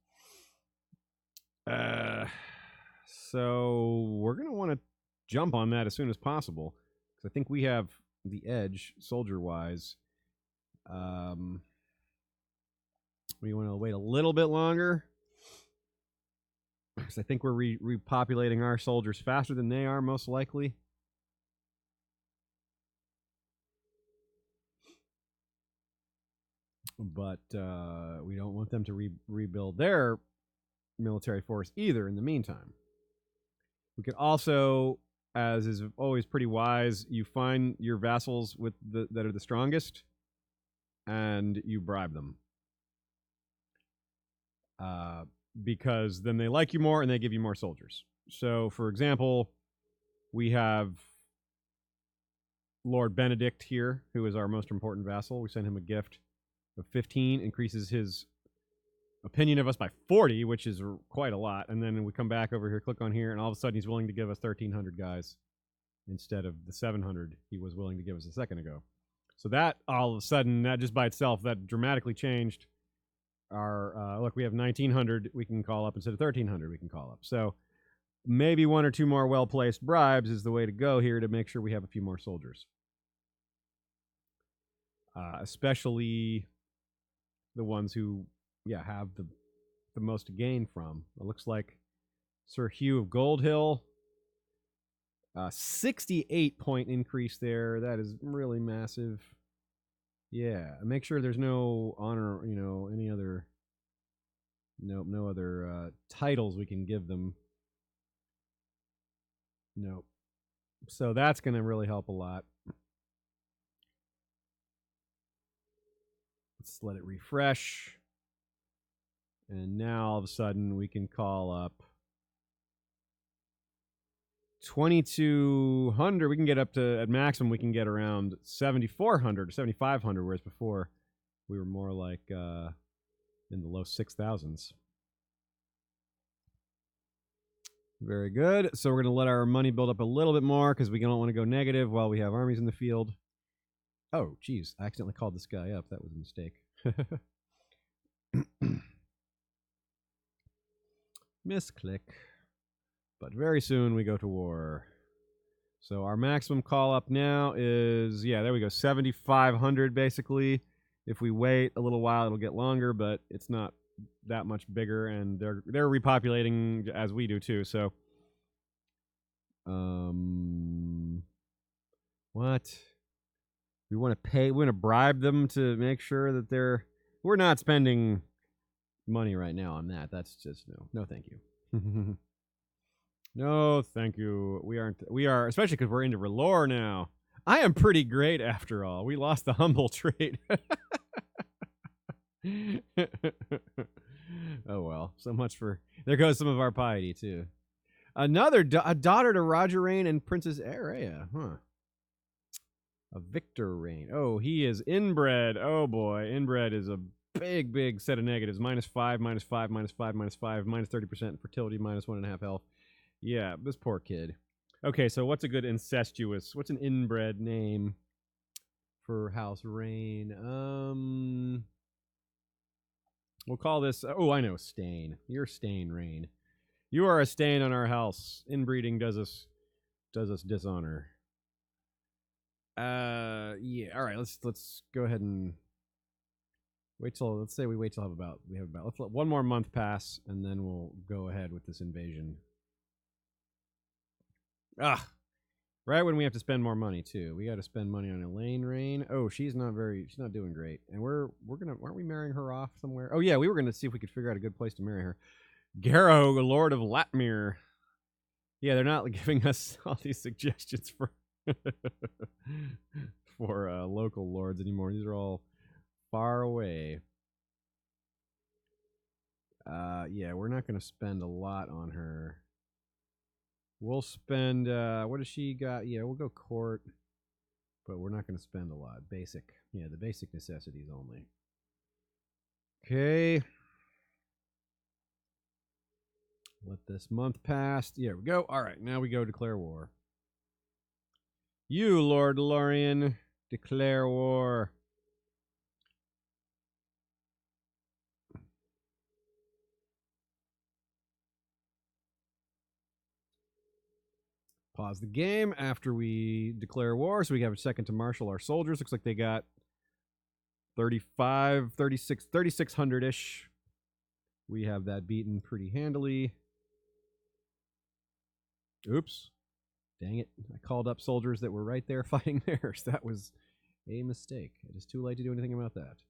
So we're going to want to jump on that as soon as possible, because I think we have the edge soldier-wise. We want to wait a little bit longer, because I think we're repopulating our soldiers faster than they are, most likely. But we don't want them to rebuild their military force either in the meantime. We could also, as is always pretty wise, you find your vassals that are the strongest, and you bribe them. Because then they like you more and they give you more soldiers. So, for example, we have Lord Benedict here, who is our most important vassal. We send him a gift of 15, increases his opinion of us by 40, which is quite a lot. And then we come back over here, click on here, and all of a sudden he's willing to give us 1,300 guys instead of the 700 he was willing to give us a second ago. So that, all of a sudden, that just by itself, that dramatically changed our, look, we have 1,900 we can call up instead of 1,300 we can call up. So maybe one or two more well-placed bribes is the way to go here to make sure we have a few more soldiers. Especially the ones who, have the most to gain from. It looks like Sir Hugh of Goldhill, 68-point increase there. That is really massive. Yeah, make sure there's no honor, any other, no other titles we can give them. Nope. So that's going to really help a lot. Let's let it refresh. And now all of a sudden we can call up 2,200. We can get up to, at maximum, we can get around 7,400 or 7,500, whereas before we were more like in the low 6,000s. Very good. So we're going to let our money build up a little bit more because we don't want to go negative while we have armies in the field. Oh, geez. I accidentally called this guy up. That was a mistake. Misclick. But very soon we go to war. So our maximum call up now is, there we go, 7,500 basically. If we wait a little while, it'll get longer, but it's not that much bigger, and they're repopulating as we do too. So What? We want to pay. We want to bribe them to make sure that they're. We're not spending money right now on that. That's just no, thank you. No, thank you. We aren't. We are, especially because we're into Relore now. I am pretty great after all. We lost the humble trait. Oh well. So much for. There goes some of our piety too. Another a daughter to Roger Rayne and Princess Araya. Huh. A Victor Rayne. Oh, he is inbred. Oh boy, inbred is a big set of negatives. -5, -5, -5, -5, -30% fertility, -1.5 health. Yeah, this poor kid. Okay, so what's a good incestuous? What's an inbred name for House Rayne? We'll call this. Oh, I know, Stain. You're Stain Rayne. You are a stain on our house. Inbreeding does us dishonor. Yeah. All right. Let's go ahead and wait till. Let's say we wait till we have about. Let's let one more month pass, and then we'll go ahead with this invasion. Right when we have to spend more money too. We got to spend money on Elaine Rayne. Oh, she's not doing great. And aren't we marrying her off somewhere? Oh yeah, we were gonna see if we could figure out a good place to marry her. Garrow, Lord of Latmere. Yeah, they're not giving us all these suggestions for for local lords anymore. These are all far away. Yeah, we're not gonna spend a lot on her. We'll spend, what does she got? Yeah, we'll go court, but we're not going to spend a lot. Basic. Yeah, the basic necessities only. Okay. Let this month pass. Here we go. All right, now we go declare war. You, Lord Lorien, declare war. Pause the game after we declare war, so we have a second to marshal our soldiers. Looks like they got 3,600-ish. We have that beaten pretty handily. Oops. Dang it. I called up soldiers that were right there fighting theirs. That was a mistake. It is too late to do anything about that.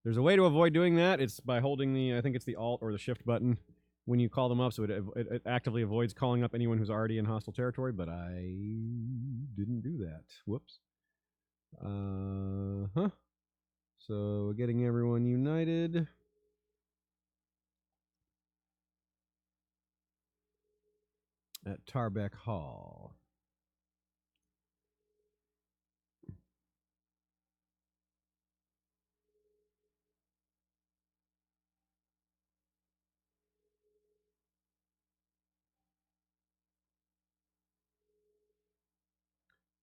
There's a way to avoid doing that. It's by holding the, I think it's the Alt or the Shift button when you call them up, so it actively avoids calling up anyone who's already in hostile territory, but I didn't do that. Whoops. So, getting everyone united. At Tarbeck Hall.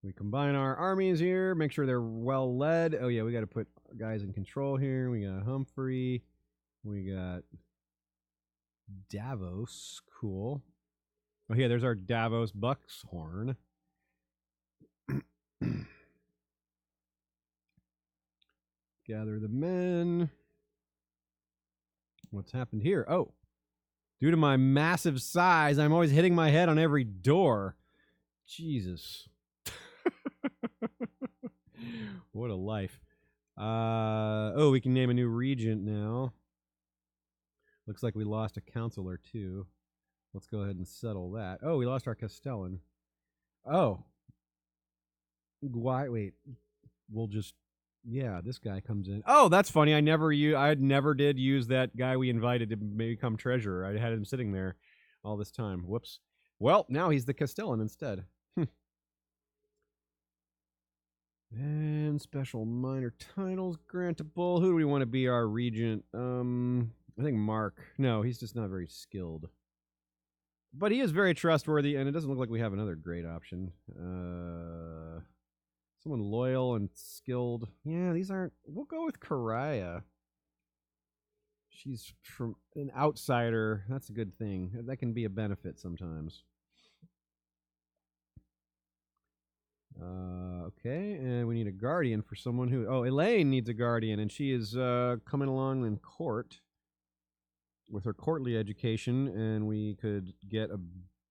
We combine our armies here, make sure they're well led. Oh yeah, we got to put guys in control here. We got Humphrey. We got Davos. Cool. Oh yeah, there's our Davos Buckshorn. Gather the men. What's happened here? Oh. Due to my massive size, I'm always hitting my head on every door. Jesus. What a life. Oh, we can name a new regent now. Looks like we lost a counselor too. Let's go ahead and settle that. Oh, we lost our Castellan. Oh. Why? Wait. We'll just... Yeah, this guy comes in. Oh, that's funny. I never did use that guy we invited to become treasurer. I had him sitting there all this time. Whoops. Well, now he's the Castellan instead. And special minor titles grantable. Who do we want to be our regent? I think Mark. No, he's just not very skilled. But he is very trustworthy, and it doesn't look like we have another great option. Someone loyal and skilled. Yeah, these aren't... We'll go with Karaya. She's from an outsider. That's a good thing. That can be a benefit sometimes. Okay, and we need a guardian for someone who... Oh, Elaine needs a guardian, and she is coming along in court with her courtly education, and we could get a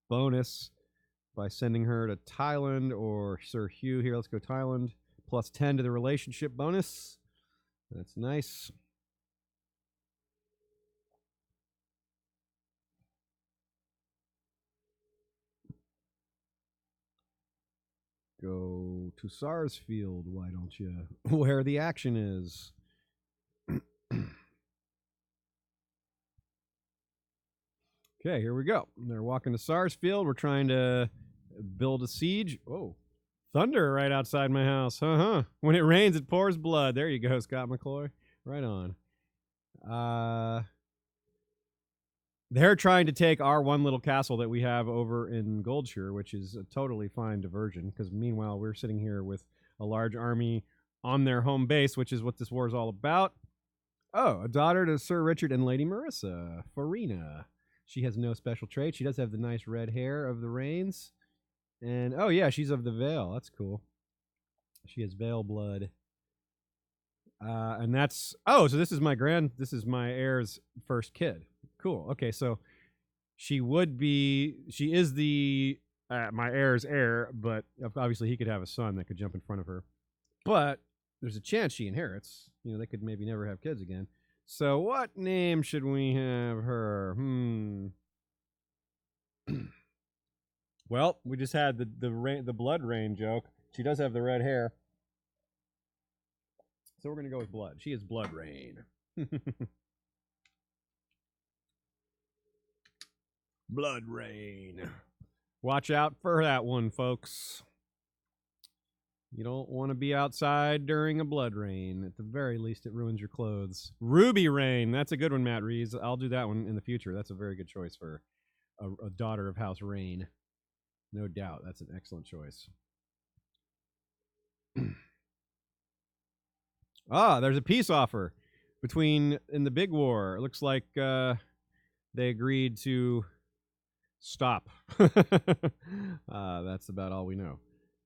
bonus by sending her to Thailand or Sir Hugh. Here, let's go Thailand. Plus 10 to the relationship bonus. That's nice. Go to Sarsfield, why don't you? Where the action is. Okay, here we go. They're walking to Sarsfield. We're trying to build a siege. Oh, thunder right outside my house. When it rains, it pours blood. There you go, Scott McCloy. Right on. They're trying to take our one little castle that we have over in Goldshire, which is a totally fine diversion, because meanwhile, we're sitting here with a large army on their home base, which is what this war is all about. Oh, a daughter to Sir Richard and Lady Marissa, Farina. She has no special trait. She does have the nice red hair of the Reynes. And, oh yeah, she's of the Vale. That's cool. She has Vale blood. And that's, oh, so this is my heir's first kid. Cool. Okay, so she is the, my heir's heir, but obviously he could have a son that could jump in front of her. But there's a chance she inherits. You know, they could maybe never have kids again. So what name should we have her? Well, we just had the blood rain joke. She does have the red hair. So we're going to go with blood. She is Blood Rain. Blood Rain. Watch out for that one, folks. You don't want to be outside during a blood rain. At the very least, it ruins your clothes. Ruby Rain. That's a good one, Matt Reeves. I'll do that one in the future. That's a very good choice for a daughter of House Rain. No doubt. That's an excellent choice. There's a peace offer in the big war. It looks like they agreed to stop. That's about all we know.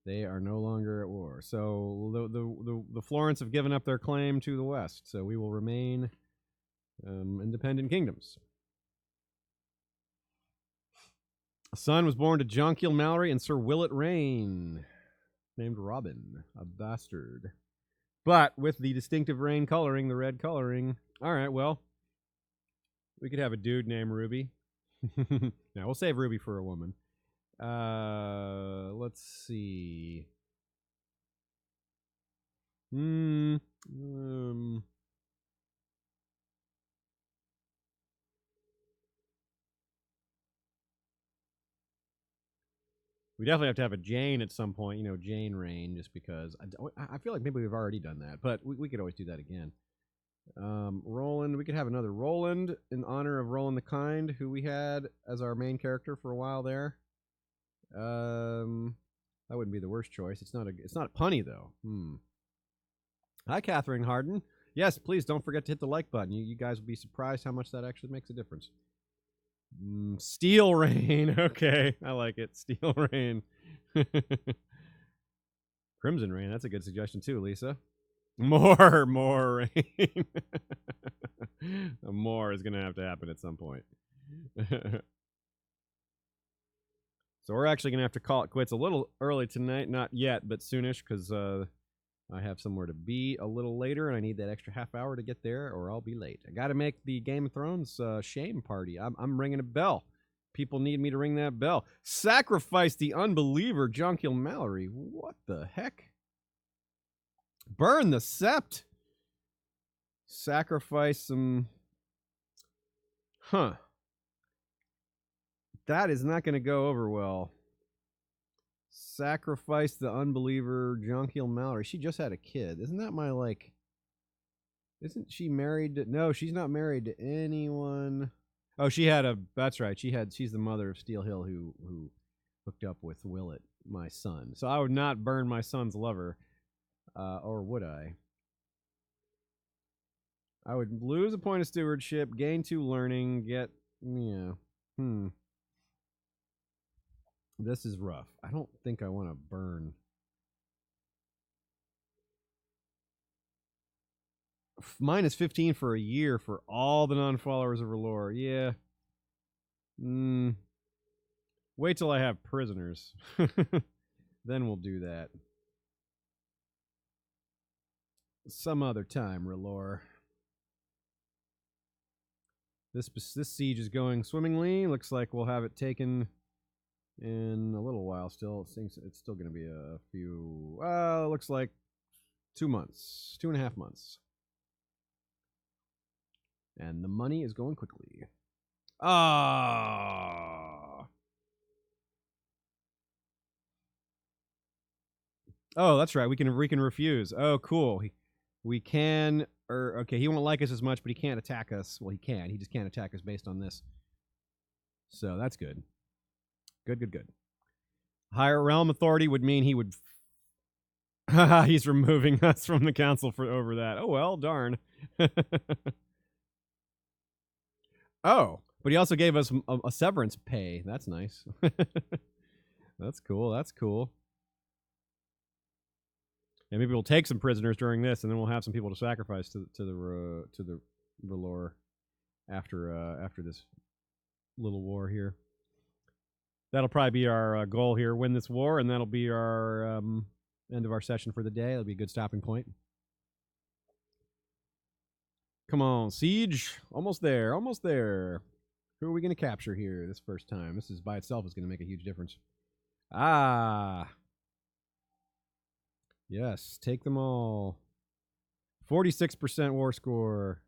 They are no longer at war. So the Florents have given up their claim to the west. So we will remain independent kingdoms. A son was born to Jonquil Mallory and Sir Willett Rayne, named Robin, a bastard. But with the distinctive Rayne coloring, the red coloring. All right, well, we could have a dude named Ruby. Now, we'll save Ruby for a woman. Let's see. We definitely have to have a Jane at some point, you know, Jane Rayne, just because I feel like maybe we've already done that, but we could always do that again. Roland, we could have another Roland in honor of Roland the Kind, who we had as our main character for a while there. That wouldn't be the worst choice. It's not punny though. Hi, Catherine Harden. Yes, please don't forget to hit the like button. You guys will be surprised how much that actually makes a difference. Steel Rain. Okay, I like it. Steel Rain. Crimson Rain. That's a good suggestion too, Lisa. More rain. More is gonna have to happen at some point. So we're actually gonna have to call it quits a little early tonight. Not yet, but soonish, because I have somewhere to be a little later, and I need that extra half hour to get there, or I'll be late. I got to make the Game of Thrones shame party. I'm ringing a bell. People need me to ring that bell. Sacrifice the unbeliever, Jonquil Mallory. What the heck? Burn the sept. Sacrifice some. Huh. That is not going to go over well. Sacrifice the unbeliever, Jonquil Mallory. She just had a kid. Isn't that my, like... Isn't she married to... No, she's not married to anyone. Oh, she had a... That's right. She's the mother of Steel Hill who hooked up with Willett, my son. So I would not burn my son's lover. Or would I? I would lose a point of stewardship, gain 2 learning, get... Yeah. This is rough. I don't think I want to burn. Minus 15 for a year for all the non-followers of R'hllor. Yeah. Wait till I have prisoners. Then we'll do that. Some other time, R'hllor. This siege is going swimmingly. Looks like we'll have it taken in a little while still. It's still going to be a few... looks like 2 months. 2.5 months. And the money is going quickly. Ah. Oh, that's right. We can refuse. Oh, cool. We can... okay, he won't like us as much, but he can't attack us. Well, he can. He just can't attack us based on this. So that's good. Good. Higher realm authority would mean he would... He's removing us from the council for over that. Oh, well, darn. Oh, but he also gave us a severance pay. That's nice. That's cool. And maybe we'll take some prisoners during this, and then we'll have some people to sacrifice to the R'hllor after this little war here. That'll probably be our goal here: win this war, and that'll be our end of our session for the day. That'll be a good stopping point. Come on, siege! Almost there. Who are we going to capture here this first time? This is by itself is going to make a huge difference. Ah. Yes, take them all. 46% war score.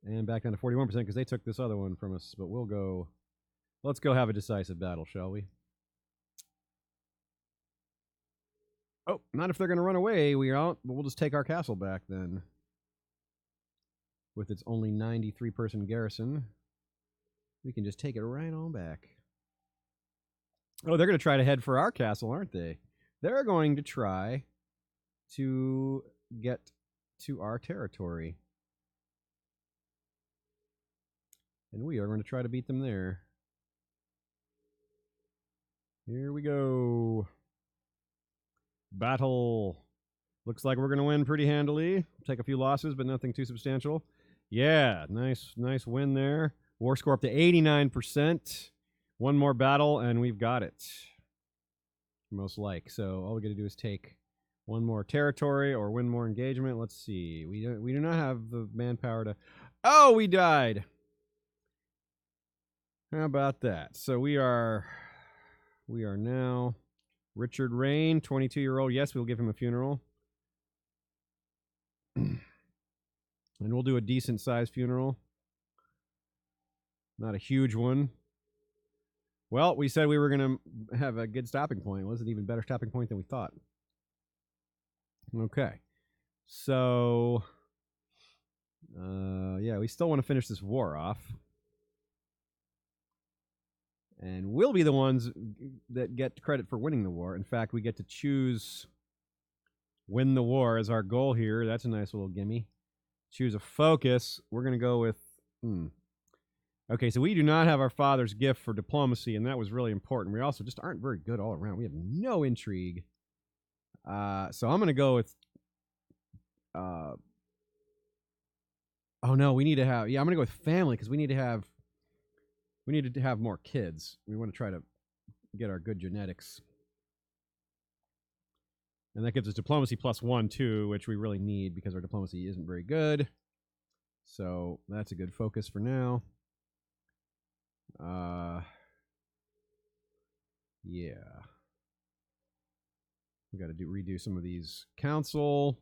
And back down to 41% because they took this other one from us. But we'll go... Let's go have a decisive battle, shall we? Oh, not if they're going to run away. We aren't, but we'll just take our castle back then. With its only 93-person garrison. We can just take it right on back. Oh, they're going to try to head for our castle, aren't they? They're going to try to get to our territory. And we are going to try to beat them there. Here we go. Battle. Looks like we're going to win pretty handily. Take a few losses, but nothing too substantial. Yeah, nice win there. War score up to 89%. One more battle, and we've got it. Most like. So all we got to do is take one more territory or win more engagement. Let's see. We do not have the manpower to... Oh, we died. How about that? So we are now Richard Rayne, 22-year-old. Yes, we'll give him a funeral. And we'll do a decent-sized funeral. Not a huge one. Well, we said we were going to have a good stopping point. It was an even better stopping point than we thought. Okay. So, yeah, we still want to finish this war off. And we'll be the ones that get credit for winning the war. In fact, we get to choose win the war as our goal here. That's a nice little gimme. Choose a focus. We're going to go with... Okay, so we do not have our father's gift for diplomacy, and that was really important. We also just aren't very good all around. We have no intrigue. So I'm going to go with... oh, no, we need to have... Yeah, I'm going to go with family, because we need to have more kids. We want to try to get our good genetics. And that gives us diplomacy +1, too, which we really need, because our diplomacy isn't very good. So that's a good focus for now. Yeah. We got to redo some of these council.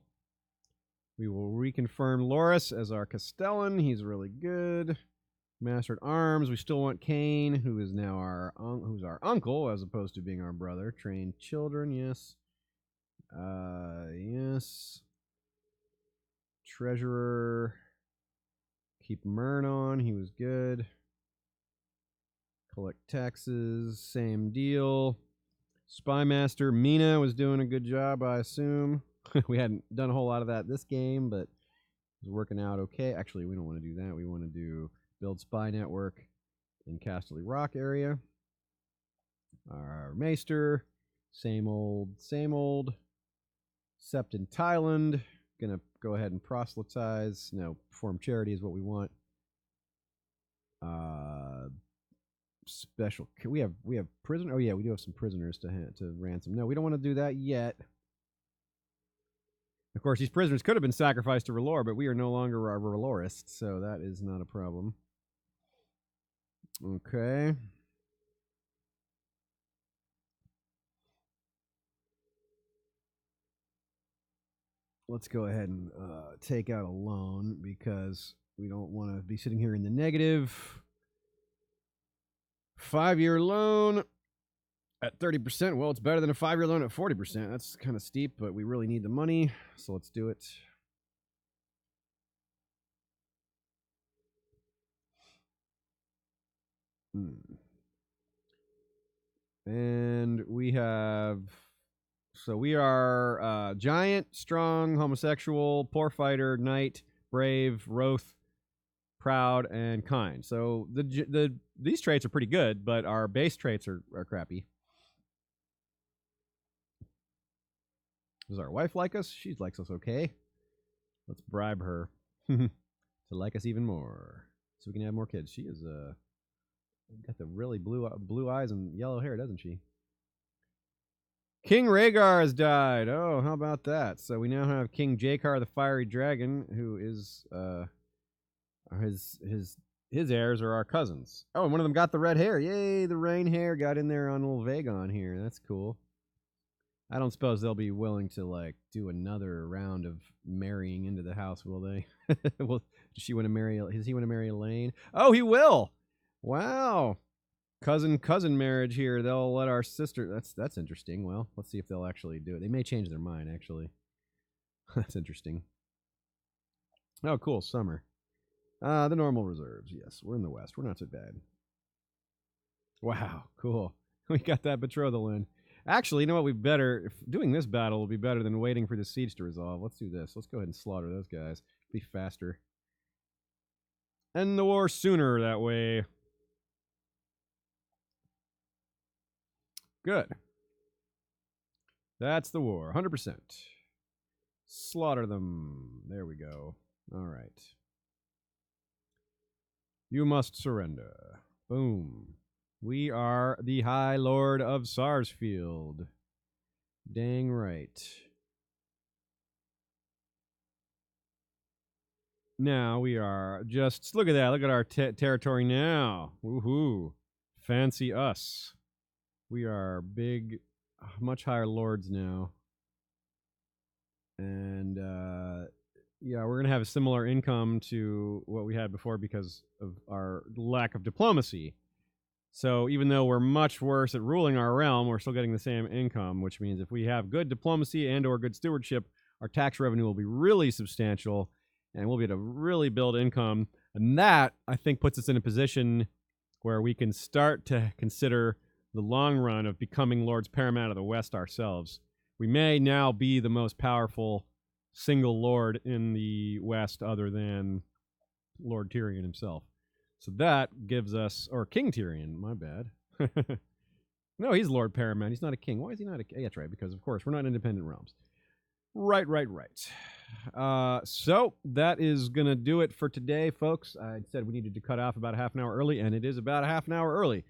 We will reconfirm Loras as our Castellan. He's really good. Master at Arms. We still want Kane, who is now who's our uncle as opposed to being our brother. Train children, yes. Yes. Treasurer. Keep Mern on. He was good. Collect taxes. Same deal. Spy Master. Mina was doing a good job, I assume. We hadn't done a whole lot of that this game, but it was working out okay. Actually, we don't want to do that. We want to do build spy network in Casterly Rock area. Our Maester. Same old. Sept in Thailand. Gonna go ahead and proselytize. No, perform charity is what we want. special. We have prisoner. Oh yeah, we do have some prisoners to ransom. No, we don't want to do that yet. Of course, these prisoners could have been sacrificed to R'hllor, but we are no longer R'hllorists, so that is not a problem. Okay. Let's go ahead and take out a loan because we don't want to be sitting here in the negative. 5-year loan at 30%. Well, it's better than a 5-year loan at 40%. That's kind of steep, but we really need the money, so let's do it. And we have... So we are giant, strong, homosexual, poor fighter, knight, brave, Roth, proud, and kind. So these traits are pretty good, but our base traits are crappy. Does our wife like us? She likes us okay. Let's bribe her to like us even more, so we can have more kids. She is got the really blue eyes and yellow hair, doesn't she? King Rhaegar has died. Oh, how about that? So we now have King Jaekar the Fiery Dragon, who is his heirs are our cousins. Oh, and one of them got the red hair. Yay, the Rayne hair got in there on little Vaegon here. That's cool. I don't suppose they'll be willing to like do another round of marrying into the house, will they? Well, does he want to marry Elaine? Oh, he will. Wow. Cousin marriage here. They'll let our sister. That's interesting. Well, let's see if they'll actually do it. They may change their mind, actually. That's interesting. Oh, cool. Summer. The normal reserves. Yes, we're in the West. We're not so bad. Wow, cool. We got that betrothal in. Actually, you know what? If doing this battle will be better than waiting for the siege to resolve. Let's do this. Let's go ahead and slaughter those guys. Be faster. End the war sooner that way. Good. That's the war. 100%. Slaughter them. There we go. All right. You must surrender. Boom. We are the High Lord of Sarsfield. Dang right. Now we are just... Look at that. Look at our territory now. Woohoo. Fancy us. We are big, much higher lords now. And, yeah, we're going to have a similar income to what we had before because of our lack of diplomacy. So even though we're much worse at ruling our realm, we're still getting the same income, which means if we have good diplomacy and or good stewardship, our tax revenue will be really substantial, and we'll be able to really build income. And that, I think, puts us in a position where we can start to consider the long run of becoming Lords Paramount of the West ourselves. We may now be the most powerful single lord in the West other than Lord Tyrion himself. So that gives us... Or King Tyrion, my bad. No, he's Lord Paramount. He's not a king. Why is he not a king? That's right, because, of course, we're not independent realms. Right. So that is going to do it for today, folks. I said we needed to cut off about a half an hour early, and it is about a half an hour early.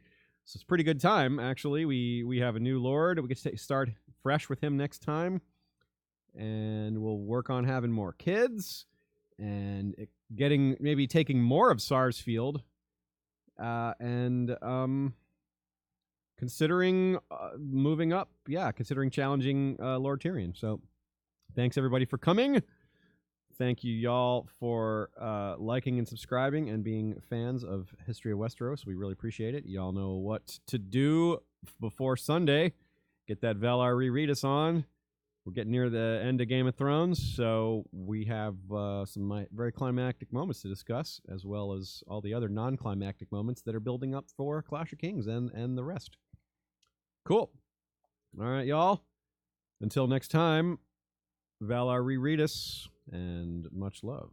So it's a pretty good time, actually. We have a new lord. We get to start fresh with him next time. And we'll work on having more kids and maybe taking more of Sarsfield and considering moving up. Yeah, considering challenging Lord Tyrion. So thanks, everybody, for coming. Thank you, y'all, for liking and subscribing and being fans of History of Westeros. We really appreciate it. Y'all know what to do before Sunday. Get that Valar reread us on. We're getting near the end of Game of Thrones, so we have some very climactic moments to discuss, as well as all the other non-climactic moments that are building up for Clash of Kings and the rest. Cool. All right, y'all. Until next time, Valar reread us, and much love.